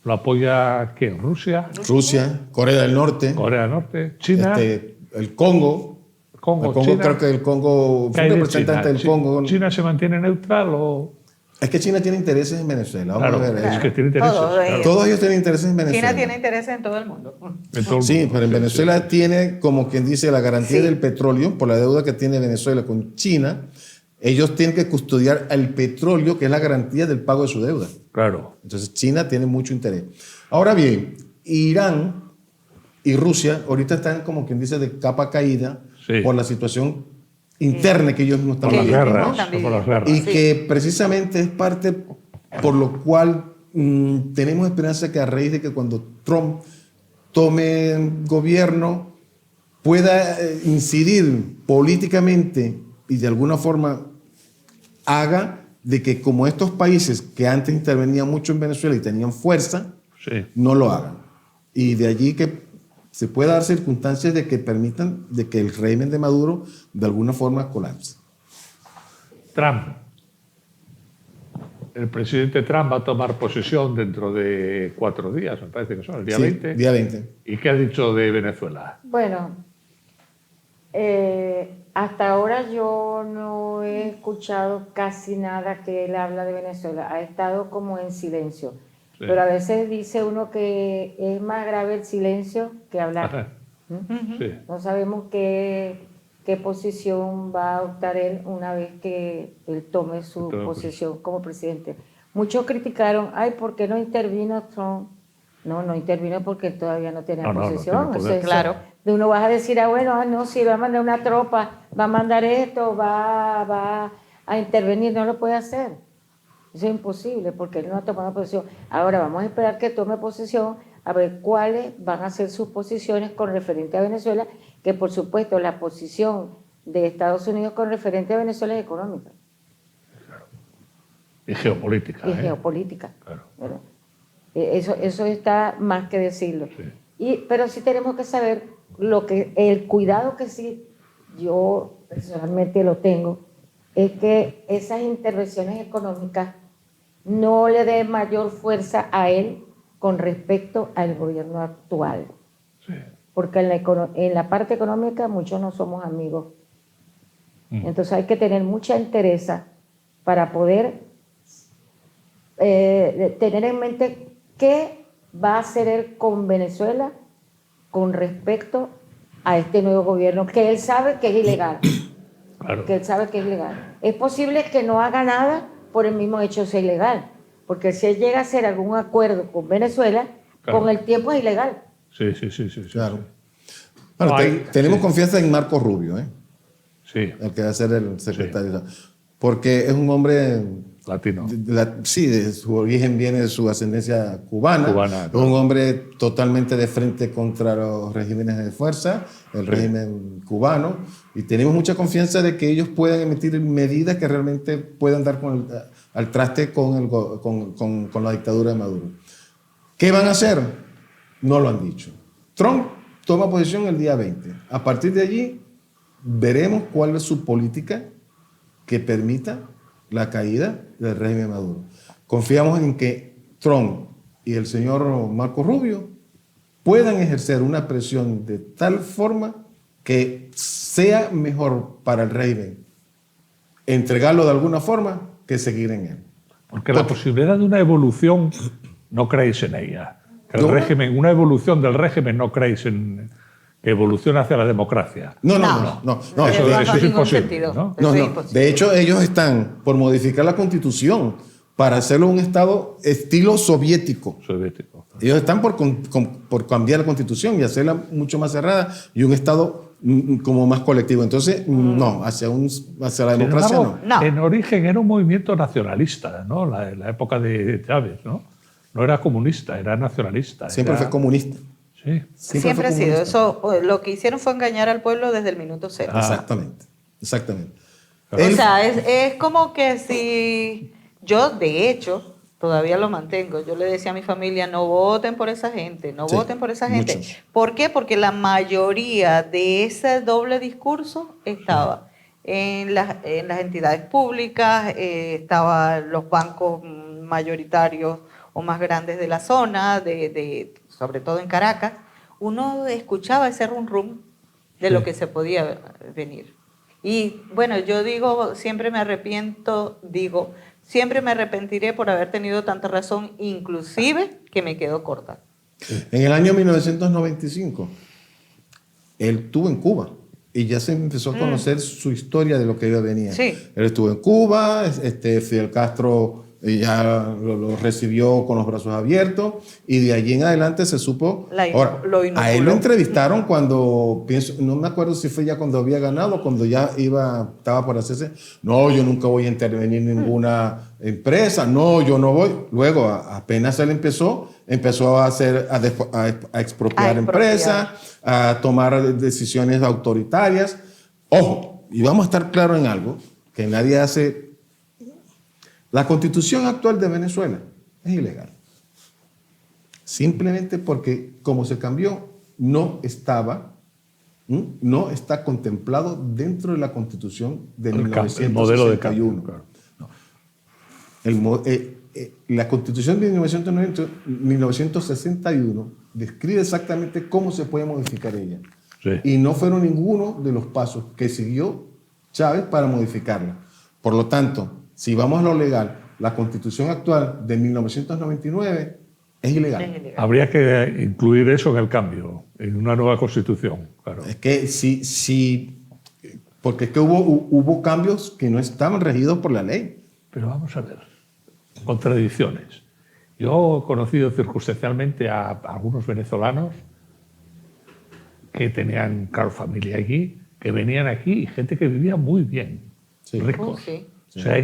¿Lo apoya quién? Rusia, Rusia, Corea del Norte, Corea del Norte, China. el Congo. Congo, El Congo, China. creo que el Congo ¿Qué fue hay un de representante del China? Congo. ¿China se mantiene neutral o...? Es que China tiene intereses en Venezuela. Vamos Claro, a ver. es que tiene intereses. Todo, claro. Todos ellos tienen intereses en Venezuela. China tiene intereses en todo el mundo. En todo el Sí, mundo. pero en Venezuela tiene, como quien dice, la garantía Sí. del petróleo por la deuda que tiene Venezuela con China. Ellos tienen que custodiar el petróleo, que es la garantía del pago de su deuda. Claro. Entonces China tiene mucho interés. Ahora bien, Irán y Rusia ahorita están, como quien dice, de capa caída Sí. por la situación interna que ellos mismos están Por las Que viviendo, ellos ¿no? mismos están guerras. Por las guerras. Y Sí. que precisamente es parte por lo cual tenemos esperanza que a raíz de que cuando Trump tome gobierno pueda incidir políticamente y de alguna forma haga de que como estos países que antes intervenían mucho en Venezuela y tenían fuerza, Sí. no lo hagan. Y de allí que se pueda dar circunstancias de que permitan de que el régimen de Maduro de alguna forma colapse. Trump. El presidente Trump va a tomar posesión dentro de 4 días, me parece que son, el día Sí, 20. Día 20. ¿Y qué ha dicho de Venezuela? Bueno, hasta ahora yo no he escuchado casi nada que él habla de Venezuela. Ha estado como en silencio. Sí. Pero a veces dice uno que es más grave el silencio que hablar. Ajá. Sí. No sabemos qué posición va a adoptar él una vez que él tome su Tome posesión como presidente. Muchos criticaron, ay, ¿por qué no intervino Trump? No intervino porque él todavía no tenía No, no posesión. tiene poder. Claro. De uno vas a decir, bueno, sí, va a mandar una tropa, va a mandar esto, va a intervenir, no lo puede hacer. Eso es imposible porque él no ha tomado posesión. Ahora vamos a esperar que tome posesión a ver cuáles van a ser sus posiciones con referente a Venezuela, que por supuesto la posición de Estados Unidos con referente a Venezuela es económica Y geopolítica. y ¿eh? geopolítica. Claro. ¿Verdad? Eso está más que decirlo. Sí. Pero sí tenemos que saber el cuidado que sí yo personalmente lo tengo, es que esas intervenciones económicas no le den mayor fuerza a él con respecto al gobierno actual. Sí. Porque en la parte económica muchos no somos amigos. Entonces hay que tener mucha entereza para poder tener en mente qué va a hacer él con Venezuela con respecto a este nuevo gobierno, que él sabe que es ilegal. Claro. Que él sabe que es ilegal. Es posible que no haga nada por el mismo hecho de ser ilegal, porque si él llega a hacer algún acuerdo con Venezuela, Claro. con el tiempo es ilegal. Sí. Claro. Bueno, No, hay- tenemos sí. confianza en Marco Rubio, Sí, el que va a ser el secretario. Porque es un hombre, latino. de su origen viene de su ascendencia cubana. Cubana, Es claro. un hombre totalmente de frente contra los regímenes de fuerza, el régimen cubano. Y tenemos mucha confianza de que ellos puedan emitir medidas que realmente puedan dar al traste con la dictadura de Maduro. ¿Qué van a hacer? No lo han dicho. Trump toma posición el día 20. A partir de allí, veremos cuál es su política que permita la caída del régimen Maduro. Confiamos en que Trump y el señor Marco Rubio puedan ejercer una presión de tal forma que sea mejor para el régimen entregarlo de alguna forma que seguir en él. Porque la posibilidad de una evolución no creéis en ella. Que el ¿No? régimen, una evolución del régimen no creéis en que evolucione hacia la democracia. No, Eso Eso es ningún imposible, sentido. ¿no? Eso No, es no. imposible. De hecho, ellos están por modificar la Constitución para hacerlo un Estado estilo soviético. Soviético. Ellos están por cambiar la Constitución y hacerla mucho más cerrada y un Estado como más colectivo. Entonces, no, hacia la Sin democracia embargo, no. No. en origen era un movimiento nacionalista, ¿no? La época de Chávez, ¿no? No era comunista, era nacionalista. Siempre era- fue comunista. Sí. Siempre fue ha sido. comunista. Eso, lo que hicieron fue engañar al pueblo desde el minuto cero. Exactamente. O Él- sea, es como que si yo, de hecho, todavía lo mantengo. Yo le decía a mi familia, no voten por esa gente, no Sí, voten por esa gente. muchos. ¿Por qué? Porque la mayoría de ese doble discurso estaba en las entidades públicas, estaban los bancos mayoritarios o más grandes de la zona, sobre todo en Caracas. Uno escuchaba ese rum rum de lo que se podía venir. Y bueno, yo siempre me arrepentiré por haber tenido tanta razón, inclusive que me quedo corta. En el año 1995, él estuvo en Cuba y ya se empezó a conocer su historia de lo que iba a venir. Sí. Él estuvo en Cuba, Fidel Castro ya lo recibió con los brazos abiertos y de allí en adelante se supo. Ahora, lo inoculó. a él lo entrevistaron cuando, no me acuerdo si fue ya cuando había ganado, cuando ya estaba por hacerse. No, yo nunca voy a intervenir en ninguna empresa, no, yo no voy. Luego, apenas él empezó a expropiar empresas, a tomar decisiones autoritarias. Ojo, y vamos a estar claros en algo, que nadie hace. La constitución actual de Venezuela es ilegal. Simplemente porque, como se cambió, no está contemplado dentro de la constitución de El 1961. modelo de cambio, claro. La constitución de 1961 describe exactamente cómo se puede modificar ella. Sí. Y no fueron ninguno de los pasos que siguió Chávez para modificarla. Por lo tanto, si vamos a lo legal, la constitución actual de 1999 es ilegal. Habría que incluir eso en el cambio, en una nueva constitución. Claro. Es que porque es que hubo cambios que no estaban regidos por la ley. Pero vamos a ver, contradicciones. Yo he conocido circunstancialmente a algunos venezolanos que tenían, claro, familia allí, que venían aquí y gente que vivía muy bien, Sí. ricos. Sí. O sea,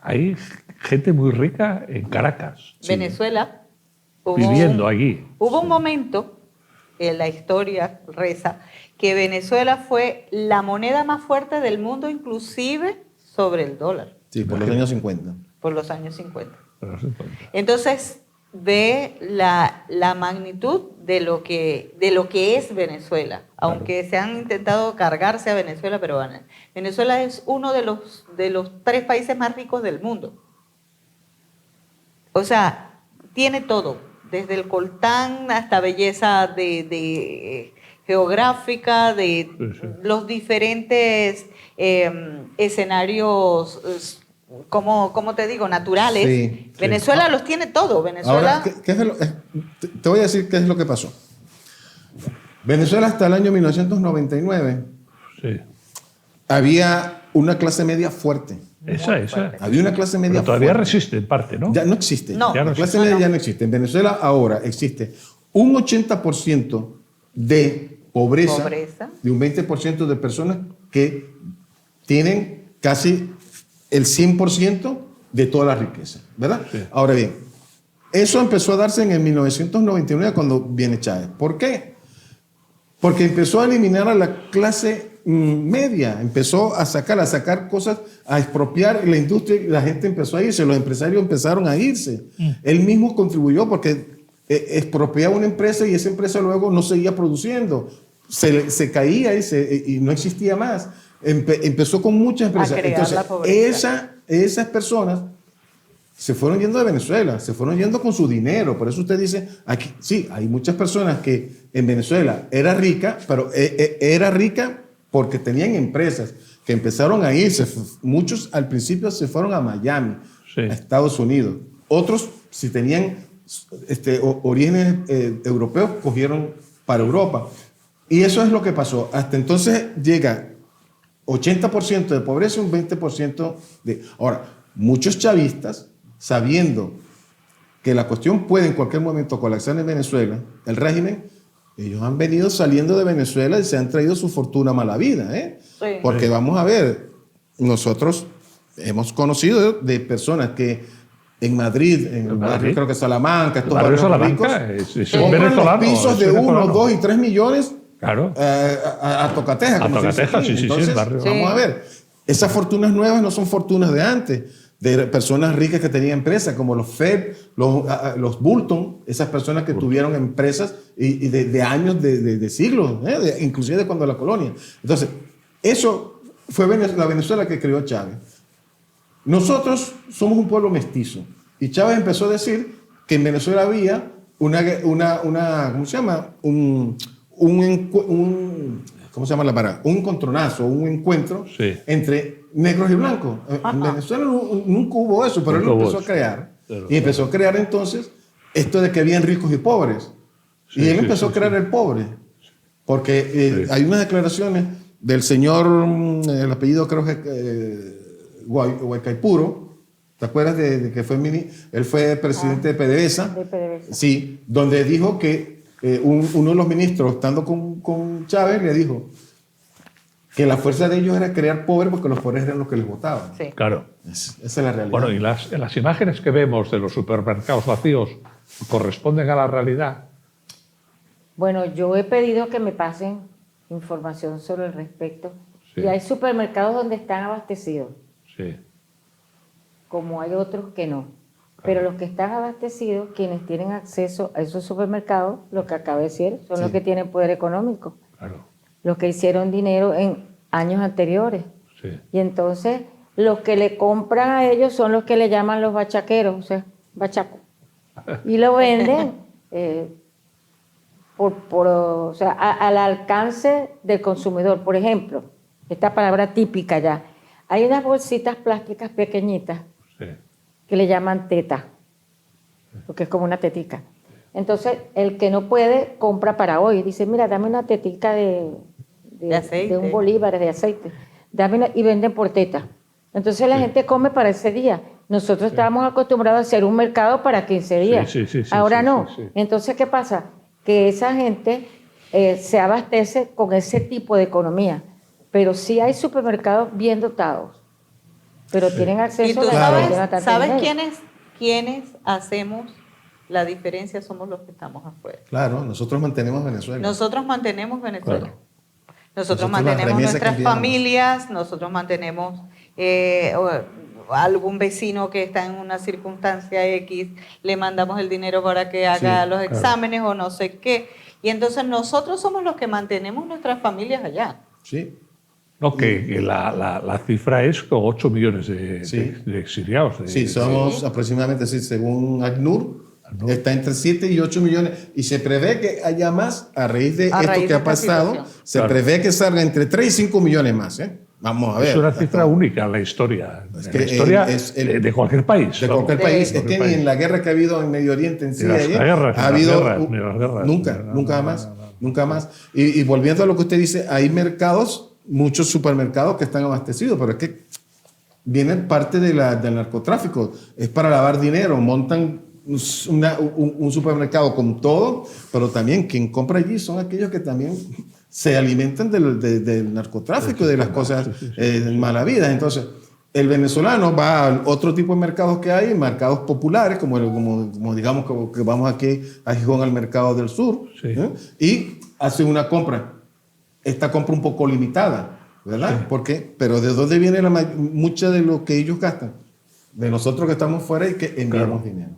hay gente muy rica en Caracas, Venezuela viviendo allí. Hubo un momento en la historia reza que Venezuela fue la moneda más fuerte del mundo, inclusive sobre el dólar, Sí, por los años 50. por los años 50. Pero se encuentra. Entonces, ve la magnitud de lo que es Venezuela, aunque se han intentado cargarse a Venezuela, pero Venezuela es uno de los 3 países más ricos del mundo. O sea, tiene todo, desde el coltán hasta belleza geográfica, de Sí. los diferentes escenarios, como te digo, naturales. Sí, sí. Venezuela los tiene todo. Venezuela. Ahora, te voy a decir qué es lo que pasó. Venezuela hasta el año 1999 Sí. había una clase media fuerte. Esa. Había una clase media Pero todavía fuerte. resiste en parte, ¿no? Ya no existe. No. Ya no La clase existe. media ya no existe. En Venezuela ahora existe un 80% de pobreza, de un 20% de personas que tienen casi el 100% de toda la riqueza, ¿verdad? Sí. Ahora bien, eso empezó a darse en el 1999 cuando viene Chávez. ¿Por qué? Porque empezó a eliminar a la clase media, empezó a sacar cosas, a expropiar la industria, la gente empezó a irse, los empresarios empezaron a irse. Él mismo contribuyó porque expropiaba una empresa y esa empresa luego no seguía produciendo, se caía y no existía más. Empezó con muchas empresas. A crear Entonces, la pobreza. esas personas se fueron yendo de Venezuela, se fueron yendo con su dinero. Por eso usted dice, aquí sí, hay muchas personas que en Venezuela era rica, pero era rica porque tenían empresas que empezaron a irse. Muchos al principio se fueron a Miami, Sí. a Estados Unidos. Otros, si tenían orígenes europeos, cogieron para Europa. Y eso es lo que pasó. Hasta entonces llega 80% de pobreza y un 20% de... Ahora, muchos chavistas, sabiendo que la cuestión puede en cualquier momento colapsar en Venezuela, el régimen, ellos han venido saliendo de Venezuela y se han traído su fortuna mala vida, ¿eh? Sí. Porque vamos a ver, nosotros hemos conocido de personas que en Madrid, en el barrio, creo que Salamanca, estos barrio barrios Salamanca ricos, es compran venezolano, los pisos es de 1, venezolano. 2 y 3 millones Claro. a tocateja. como se dice tocateja, aquí. sí, el Entonces, barrio. vamos a ver, esas fortunas nuevas no son fortunas de antes, de personas ricas que tenían empresas, como los Fed, los Bulton, esas personas que tuvieron empresas y de años, de siglos, inclusive de cuando la colonia. Entonces, eso fue la Venezuela que creó Chávez. Nosotros somos un pueblo mestizo y Chávez empezó a decir que en Venezuela había ¿cómo se llama? ¿Cómo se llama la palabra? Un encontronazo, un encuentro Sí. entre negros y blancos. En Venezuela nunca hubo eso, pero él lo Nunca hubo empezó a eso. crear. Claro, Y empezó a crear entonces esto de que habían ricos y pobres. Sí, y él sí, empezó sí, a crear el pobre. Porque hay unas declaraciones del señor, el apellido creo que Guaycaipuro. ¿Te acuerdas de que fue él fue presidente de PDVSA? de PDVSA. Sí, donde dijo que uno de los ministros, estando con Chávez, le dijo que la fuerza de ellos era crear pobres porque los pobres eran los que les votaban. Sí. Claro. Esa es la realidad. Bueno, y las imágenes que vemos de los supermercados vacíos corresponden a la realidad. Bueno, yo he pedido que me pasen información sobre el respecto. Sí. Y hay supermercados donde están abastecidos, Sí. como hay otros que no. Pero los que están abastecidos, quienes tienen acceso a esos supermercados, lo que acabo de decir, son los Sí. que tienen poder económico, Claro. los que hicieron dinero en años anteriores. Sí. Y entonces los que le compran a ellos son los que le llaman los bachaqueros, o sea, bachaco. Y lo venden o sea, al alcance del consumidor. Por ejemplo, esta palabra típica ya, hay unas bolsitas plásticas pequeñitas Sí. que le llaman teta, porque es como una tetica. Entonces, el que no puede, compra para hoy. Dice, mira, dame una tetica de aceite. de un bolívar de aceite. Y venden por teta. Entonces, la gente come para ese día. Nosotros estábamos acostumbrados a hacer un mercado para 15 días. Sí, sí, sí, Ahora sí, no. sí, sí. Entonces, ¿qué pasa? Que esa gente se abastece con ese tipo de economía. Pero sí hay supermercados bien dotados. Pero tienen Y acceso tú a la Claro. sabes, gente no tan ¿sabes dinero. quiénes hacemos la diferencia? Somos los que estamos afuera. Claro, nosotros mantenemos Venezuela. Nosotros mantenemos Venezuela. Claro. Nosotros Nosotros las mantenemos remesas que nuestras enviamos. familias, nosotros mantenemos algún vecino que está en una circunstancia X, le mandamos el dinero para que haga los claro. exámenes o no sé qué. Y entonces nosotros somos los que mantenemos nuestras familias allá. Sí. No, que la cifra es con 8 millones de, Sí. de exiliados. Sí, somos aproximadamente, sí, según ACNUR, está entre 7 y 8 millones. Y se prevé que haya más a raíz de A esto raíz que de ha esta pasado. situación. Se Claro. prevé que salga entre 3 y 5 millones más. Vamos a ver. Es una cifra Hasta- única en la historia. Es En que la historia es el- de cualquier país. De vamos. cualquier país. De Es que cualquier ni país. en la guerra que ha habido en Medio Oriente en sí, las guerras, ha ni habido las guerras, ni las guerras. nunca, No, nunca no, más, no, no. nunca más. Y volviendo a lo que usted dice, hay mercados, muchos supermercados que están abastecidos, pero es que viene parte del narcotráfico. Es para lavar dinero, montan un supermercado con todo, pero también quien compra allí son aquellos que también se alimentan del narcotráfico y de las cosas malavidas. Entonces, el venezolano va a otro tipo de mercados que hay, mercados populares, como digamos que vamos aquí a Gijón al mercado del sur, Sí. y hace una compra. Esta compra un poco limitada, ¿verdad? Sí. ¿Por qué? Pero ¿de dónde viene mucha de lo que ellos gastan? De nosotros que estamos fuera y que enviamos dinero.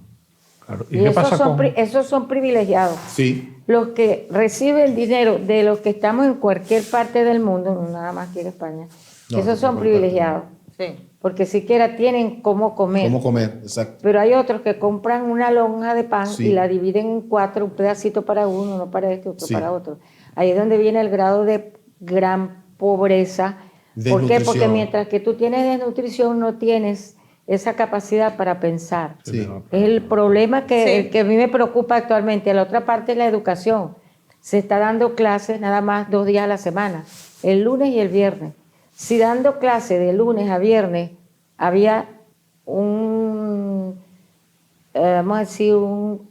Claro. Y ¿Y qué pasa con...? esos son privilegiados. Sí, Los que reciben dinero de los que estamos en cualquier parte del mundo, no nada más aquí en España, No, esos son en cualquier privilegiados, Sí. porque siquiera tienen cómo comer. cómo comer, exacto. Pero hay otros que compran una lonja de pan Sí. y la dividen en 4, un pedacito para uno, uno para este, otro Sí. para otro. Ahí es donde viene el grado de gran pobreza. ¿Por qué? Porque Desnutrición. mientras que tú tienes desnutrición, no tienes esa capacidad para pensar. Sí. Es el problema Sí. que a mí me preocupa actualmente. La otra parte es la educación. Se está dando clases nada más 2 días a la semana, el lunes y el viernes. Si dando clases de lunes a viernes había vamos a decir, un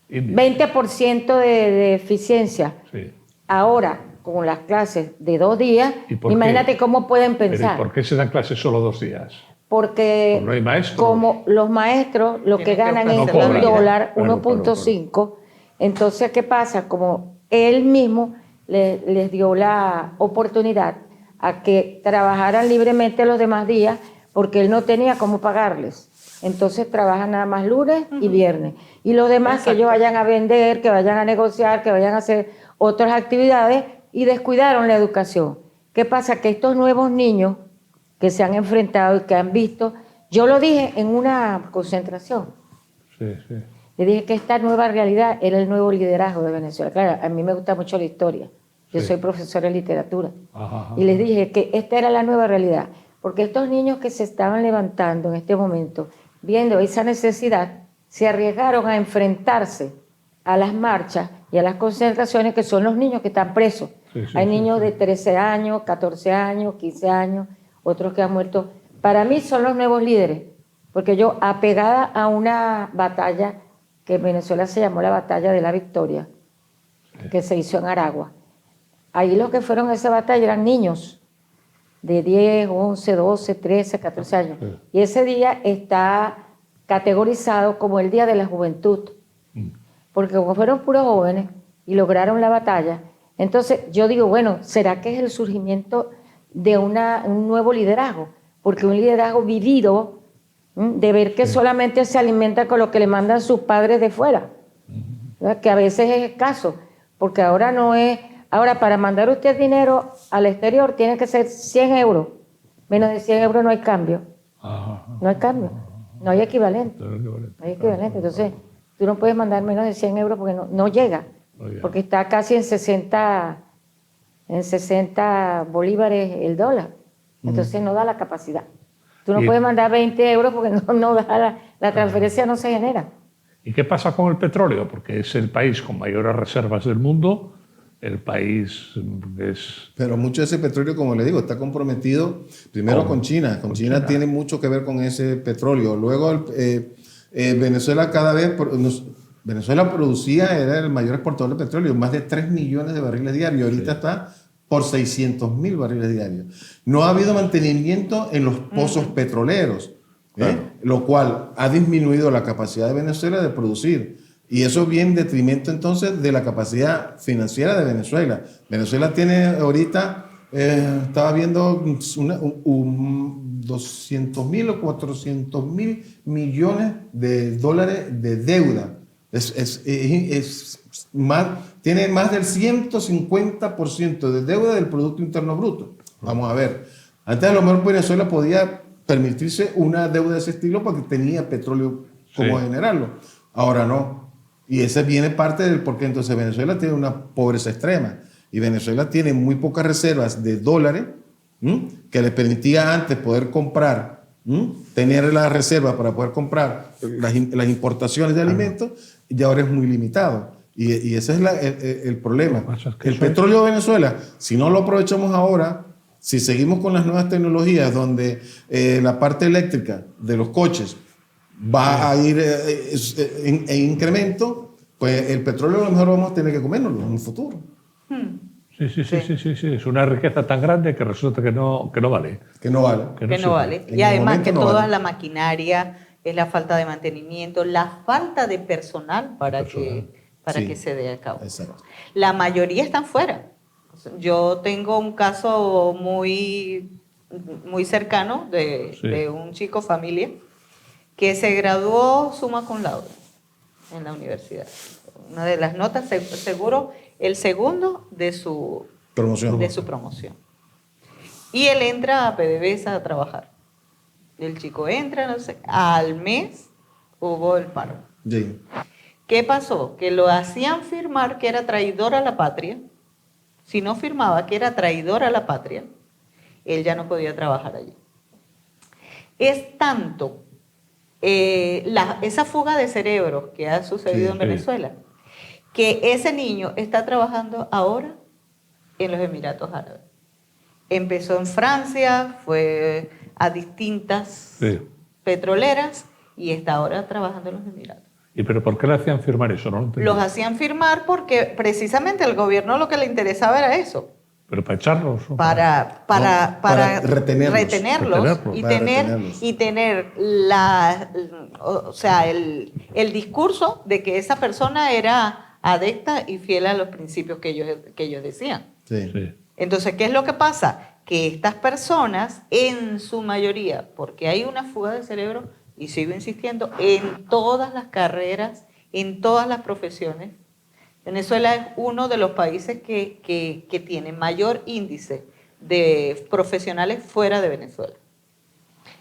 Índice. 20% de eficiencia, Sí. ahora con las clases de 2 días, ¿Y por qué? imagínate cómo pueden Pero ¿y pensar. por qué se dan clases solo 2 días? Porque Pues no hay maestros. como los maestros lo que Tienen que ganan ofrecer es la un vida. dólar, Claro, 1.5, entonces ¿qué pasa? Como él mismo les dio la oportunidad a que trabajaran libremente los demás días porque él no tenía cómo pagarles. Entonces trabajan nada más lunes y viernes. Y los demás que ellos vayan a vender, que vayan a negociar, que vayan a hacer otras actividades y descuidaron la educación. ¿Qué pasa? Que estos nuevos niños que se han enfrentado y que han visto, yo lo dije en una concentración, Sí, sí. le dije que esta nueva realidad era el nuevo liderazgo de Venezuela. Claro, a mí me gusta mucho la historia, yo Sí. soy profesora de literatura, Ajá. y les dije que esta era la nueva realidad, porque estos niños que se estaban levantando en este momento, viendo esa necesidad, se arriesgaron a enfrentarse a las marchas y a las concentraciones, que son los niños que están presos. Sí, sí, Hay sí, niños sí. de 13 años, 14 años, 15 años, otros que han muerto. Para mí son los nuevos líderes, porque yo, apegada a una batalla que en Venezuela se llamó la Batalla de la Victoria, que se hizo en Aragua, ahí los que fueron a esa batalla eran niños de 10, 11, 12, 13, 14 años. Sí. Y ese día está categorizado como el Día de la Juventud, porque como fueron puros jóvenes y lograron la batalla, entonces yo digo, bueno, ¿será que es el surgimiento de un nuevo liderazgo? Porque un liderazgo vivido, de ver que solamente se alimenta con lo que le mandan sus padres de fuera, ¿verdad? Que a veces es escaso, porque ahora no es, ahora para mandar usted dinero al exterior tiene que ser 100 euros, menos de 100 euros no hay cambio, Ajá. no hay cambio, no hay equivalente. Todo lo que vale. No hay equivalente. Entonces, tú no puedes mandar menos de 100 euros porque no llega. No llega. Porque está casi en 60 bolívares el dólar. Entonces, no da la capacidad. Tú no Y- puedes mandar 20 euros porque no da la transferencia no se genera. ¿Y qué pasa con el petróleo? Porque es el país con mayores reservas del mundo, el país es... Pero mucho de ese petróleo, como le digo, está comprometido primero con China. Con China tiene mucho que ver con ese petróleo. Luego, Venezuela cada vez... Venezuela producía, era el mayor exportador de petróleo, más de 3 millones de barriles diarios. Ahorita está por 600.000 barriles diarios. No ha habido mantenimiento en los pozos petroleros, lo cual ha disminuido la capacidad de Venezuela de producir. Y eso viene en detrimento entonces de la capacidad financiera de Venezuela. Venezuela tiene ahorita, estaba viendo 200.000 o 400.000 millones de dólares de deuda. Tiene más del 150% de deuda del Producto Interno Bruto. Vamos a ver. Antes a lo mejor Venezuela podía permitirse una deuda de ese estilo porque tenía petróleo como Sí. generarlo. Ahora no. Y ese viene parte del por qué entonces Venezuela tiene una pobreza extrema. Y Venezuela tiene muy pocas reservas de dólares que le permitía antes poder comprar, tener las reservas para poder comprar las importaciones de alimentos, y ahora es muy limitado. Y ese es el problema. Lo que pasa es que El eso es- petróleo de Venezuela, si no lo aprovechamos ahora, si seguimos con las nuevas tecnologías donde la parte eléctrica de los coches va a ir en incremento, pues el petróleo a lo mejor vamos a tener que comérnoslo en un futuro. Sí. Es una riqueza tan grande que resulta que no vale. Que no vale. Que Que sirve. no vale. En Y el además momento que no toda vale. la maquinaria, es la falta de mantenimiento, la falta de personal para Sí. que se dé a cabo. Exacto. La mayoría están fuera. Yo tengo un caso muy cercano Sí. de un chico familia que se graduó summa cum laude en la universidad. Una de las notas, seguro, el segundo de su Promoción. promoción. Y él entra a PDVSA a trabajar. El chico entra, no sé, al mes hubo el paro. Sí. ¿Qué pasó? Que lo hacían firmar que era traidor a la patria si no firmaba que era traidor a la patria, él ya no podía trabajar allí. Es tanto esa fuga de cerebros que ha sucedido en Venezuela, que ese niño está trabajando ahora en los Emiratos Árabes. Empezó en Francia, fue a distintas petroleras y está ahora trabajando en los Emiratos. ¿Y pero por qué le hacían firmar eso? No lo entendí. Los hacían firmar porque precisamente al gobierno lo que le interesaba era eso. ¿Pero para echarlos? Para retenerlos y tener el discurso de que esa persona era adepta y fiel a los principios que ellos decían. Sí. Entonces, ¿qué es lo que pasa? Que estas personas, en su mayoría, porque hay una fuga de cerebro, y sigo insistiendo, en todas las carreras, en todas las profesiones, Venezuela es uno de los países que tiene mayor índice de profesionales fuera de Venezuela.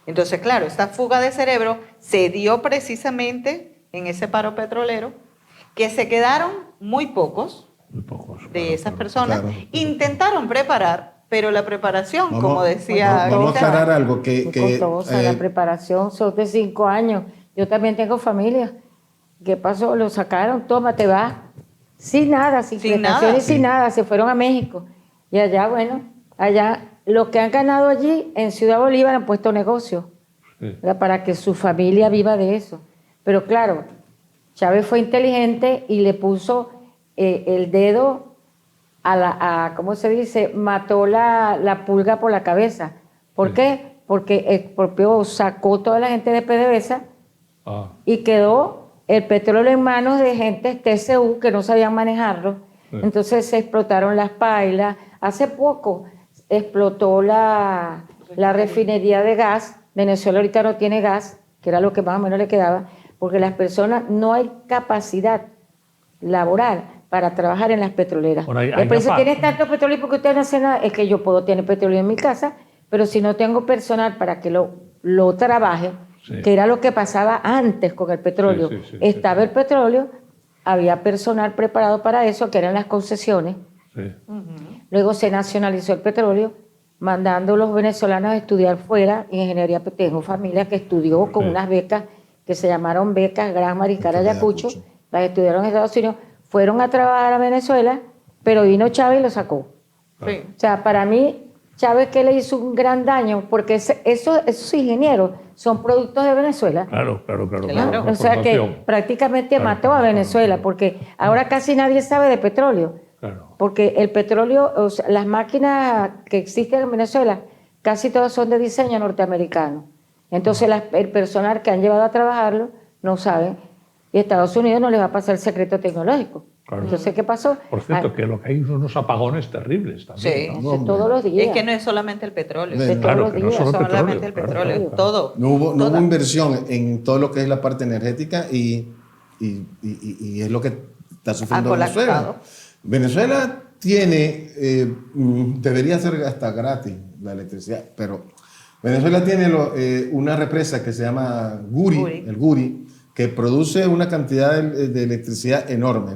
Entonces, claro, esta fuga de cerebro se dio precisamente en ese paro petrolero, que se quedaron muy pocos de esas personas. Claro. Intentaron preparar, pero la preparación, como decía... Vamos a aclarar algo la preparación son de 5 años. Yo también tengo familia. ¿Qué pasó? Lo sacaron, toma, te vas. Sin nada, sin prestaciones, sin nada. Se fueron a México. Y allá, bueno, allá los que han ganado allí en Ciudad Bolívar han puesto negocio para que su familia viva de eso. Pero claro, Chávez fue inteligente y le puso el dedo ¿cómo se dice? Mató la pulga por la cabeza. ¿Por qué? Porque expropió, sacó toda la gente de PDVSA y quedó el petróleo en manos de gente TCU que no sabían manejarlo. Entonces se explotaron las pailas. Hace poco explotó la refinería de gas. Venezuela ahorita no tiene gas, que era lo que más o menos le quedaba, porque las personas no hay capacidad laboral para trabajar en las petroleras. Por eso tienes tanto petróleo porque usted no hace nada. Es que yo puedo tener petróleo en mi casa, pero si no tengo personal para que lo trabaje, que era lo que pasaba antes con el petróleo. Estaba el petróleo, había personal preparado para eso, que eran las concesiones. Luego se nacionalizó el petróleo, mandando a los venezolanos a estudiar fuera ingeniería. Tengo familia que estudió con unas becas que se llamaron becas Gran Mariscal Ayacucho, las estudiaron en Estados Unidos, fueron a trabajar a Venezuela, pero vino Chávez y lo sacó. O sea, para mí, Chávez que le hizo un gran daño, porque esos ingenieros son productos de Venezuela. Claro. O sea que prácticamente mató a Venezuela, porque ahora casi nadie sabe de petróleo. Porque el petróleo, o sea, las máquinas que existen en Venezuela, casi todas son de diseño norteamericano. Entonces el personal que han llevado a trabajarlo no saben. Y Estados Unidos no les va a pasar el secreto tecnológico. Entonces, ¿qué pasó? Por cierto, que lo que hay son unos apagones terribles también. Sí, ¿no? Todos los días. Es que no es solamente el petróleo. Claro, que no es solamente el petróleo. Todo. No hubo inversión en todo lo que es la parte energética y es lo que está sufriendo Venezuela. Venezuela tiene, debería ser hasta gratis la electricidad, pero Venezuela tiene una represa que se llama el Guri, que produce una cantidad de electricidad enorme.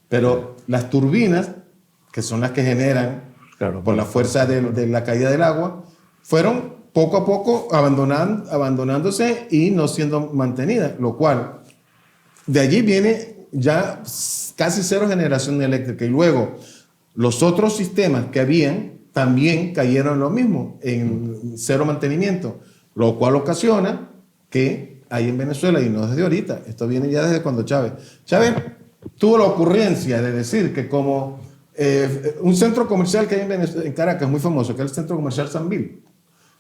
Pero las turbinas, que son las que generan por la fuerza de la caída del agua, fueron poco a poco abandonándose y no siendo mantenidas, lo cual de allí viene ya casi cero generación eléctrica. Y luego los otros sistemas que habían también cayeron en lo mismo, en cero mantenimiento, lo cual ocasiona que hay en Venezuela, y no desde ahorita, esto viene ya desde cuando Chávez tuvo la ocurrencia de decir que como un centro comercial que hay en Caracas muy famoso, que es el centro comercial Sambil,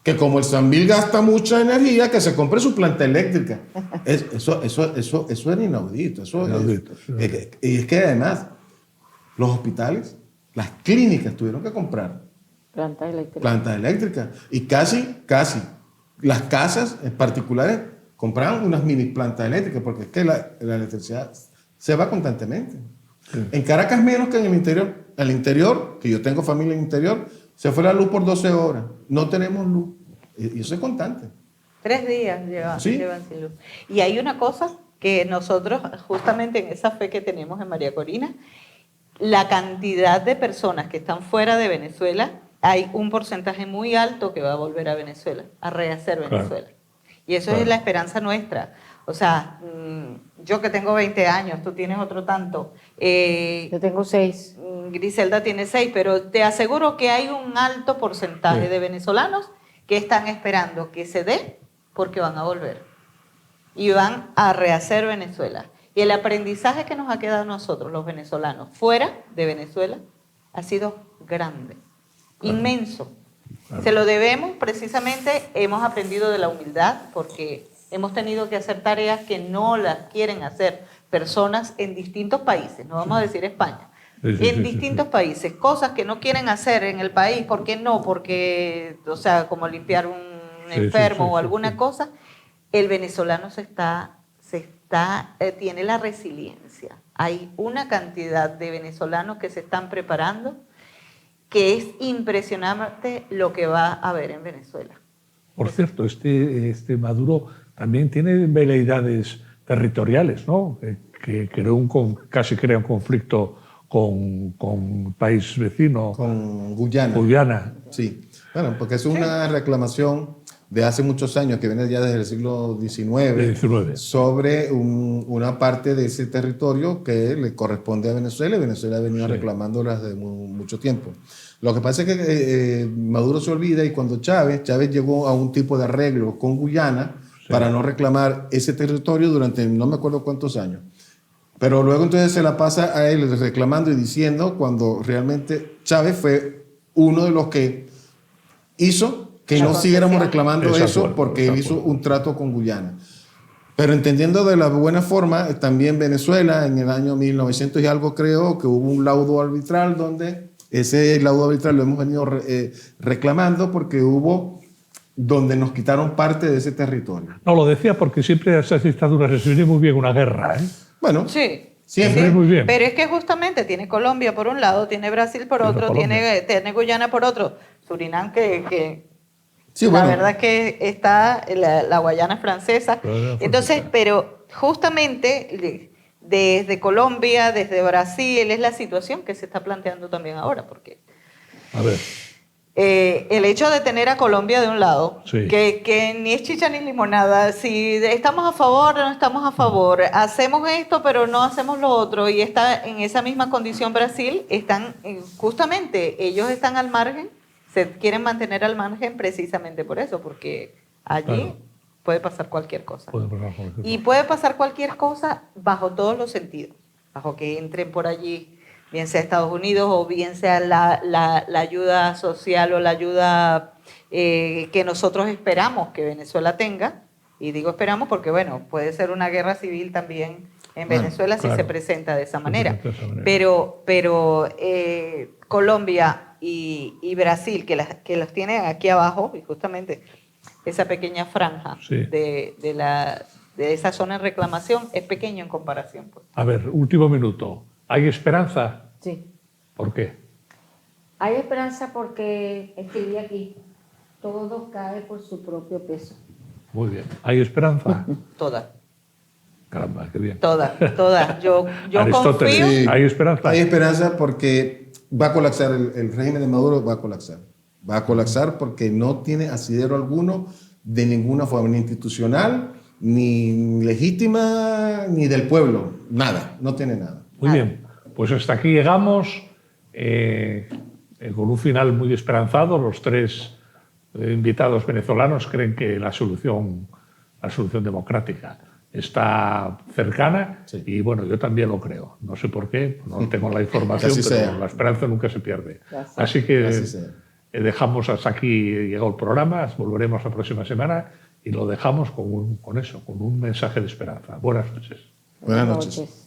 que como el Sambil gasta mucha energía, que se compre su planta eléctrica. Eso era inaudito. Y es que además los hospitales, las clínicas tuvieron que comprar plantas eléctricas. Y casi las casas en particulares compraban unas mini plantas eléctricas, porque es que la electricidad se va constantemente. En Caracas menos que en el interior. En el interior, que yo tengo familia en el interior, se fue la luz por 12 horas. No tenemos luz. Y eso es constante. 3 días llevan sin luz. Y hay una cosa que nosotros, justamente en esa fe que tenemos en María Corina, la cantidad de personas que están fuera de Venezuela, hay un porcentaje muy alto que va a volver a Venezuela, a rehacer Venezuela. Y eso es la esperanza nuestra. O sea, yo que tengo 20 años, tú tienes otro tanto. Yo tengo 6. Griselda tiene 6, pero te aseguro que hay un alto porcentaje de venezolanos que están esperando que se dé porque van a volver. Y van a rehacer Venezuela. Y el aprendizaje que nos ha quedado a nosotros, los venezolanos, fuera de Venezuela, ha sido grande, inmenso. Se lo debemos, precisamente, hemos aprendido de la humildad, porque hemos tenido que hacer tareas que no las quieren hacer personas en distintos países, no vamos a decir España, en distintos países, cosas que no quieren hacer en el país. ¿Por qué no? Porque, o sea, como limpiar un enfermo o alguna cosa, el venezolano tiene la resiliencia. Hay una cantidad de venezolanos que se están preparando que es impresionante lo que va a haber en Venezuela. Por cierto, este Maduro también tiene veleidades territoriales, ¿no? Que casi crea un conflicto con país vecino. Con Guyana. Guyana. Sí, bueno, porque es una reclamación de hace muchos años, que viene ya desde el siglo XIX, sobre una parte de ese territorio que le corresponde a Venezuela, y Venezuela ha venido reclamándola desde mucho tiempo. Lo que pasa es que Maduro se olvida, y cuando Chávez llegó a un tipo de arreglo con Guyana para no reclamar ese territorio durante no me acuerdo cuántos años. Pero luego entonces se la pasa a él reclamando y diciendo, cuando realmente Chávez fue uno de los que hizo que no siguiéramos reclamando eso, porque él hizo un trato con Guyana. Pero entendiendo de la buena forma, también Venezuela en el año 1900 y algo, creo que hubo un laudo arbitral, donde ese laudo arbitral lo hemos venido reclamando, porque hubo donde nos quitaron parte de ese territorio. No, lo decía porque siempre a esas dictaduras les viene muy bien una guerra, ¿eh? Bueno, sí. Siempre. Sí, muy bien. Pero es que justamente tiene Colombia por un lado, tiene Brasil por otro, tiene Guyana por otro, Surinam sí, la verdad es que está la Guayana francesa. Entonces, pero justamente desde Colombia, desde Brasil, es la situación que se está planteando también ahora, porque a ver. El hecho de tener a Colombia de un lado, sí, que ni es chicha ni limonada, si estamos a favor o no estamos a favor, hacemos esto pero no hacemos lo otro, y está en esa misma condición Brasil, justamente ellos están al margen, se quieren mantener al margen precisamente por eso, porque allí puede pasar cualquier cosa. Y puede pasar cualquier cosa bajo todos los sentidos, bajo que entren por allí, bien sea Estados Unidos o bien sea la ayuda social o la ayuda que nosotros esperamos que Venezuela tenga. Y digo esperamos porque, bueno, puede ser una guerra civil también en Venezuela si se presenta de esa manera. Pero Colombia y Brasil, que los tienen aquí abajo, y justamente esa pequeña franja de esa zona de reclamación es pequeño en comparación. Pues. A ver, último minuto. ¿Hay esperanza? Sí. ¿Por qué? Hay esperanza porque, escribí aquí, todo cae por su propio peso. Muy bien. ¿Hay esperanza? Toda. Caramba, qué bien. Toda. Yo confío. Sí. ¿Hay esperanza? Hay esperanza porque va a colapsar, el régimen de Maduro va a colapsar. Va a colapsar porque no tiene asidero alguno de ninguna forma, ni institucional, ni legítima, ni del pueblo. Nada, no tiene nada. Muy bien. Pues hasta aquí llegamos con un final muy esperanzado. Los tres invitados venezolanos creen que la solución democrática está cercana, y bueno, yo también lo creo. No sé por qué, no tengo la información, pero la esperanza nunca se pierde. Así que dejamos hasta aquí, llegó el programa, volveremos la próxima semana y lo dejamos con un mensaje de esperanza. Buenas noches. Buenas noches.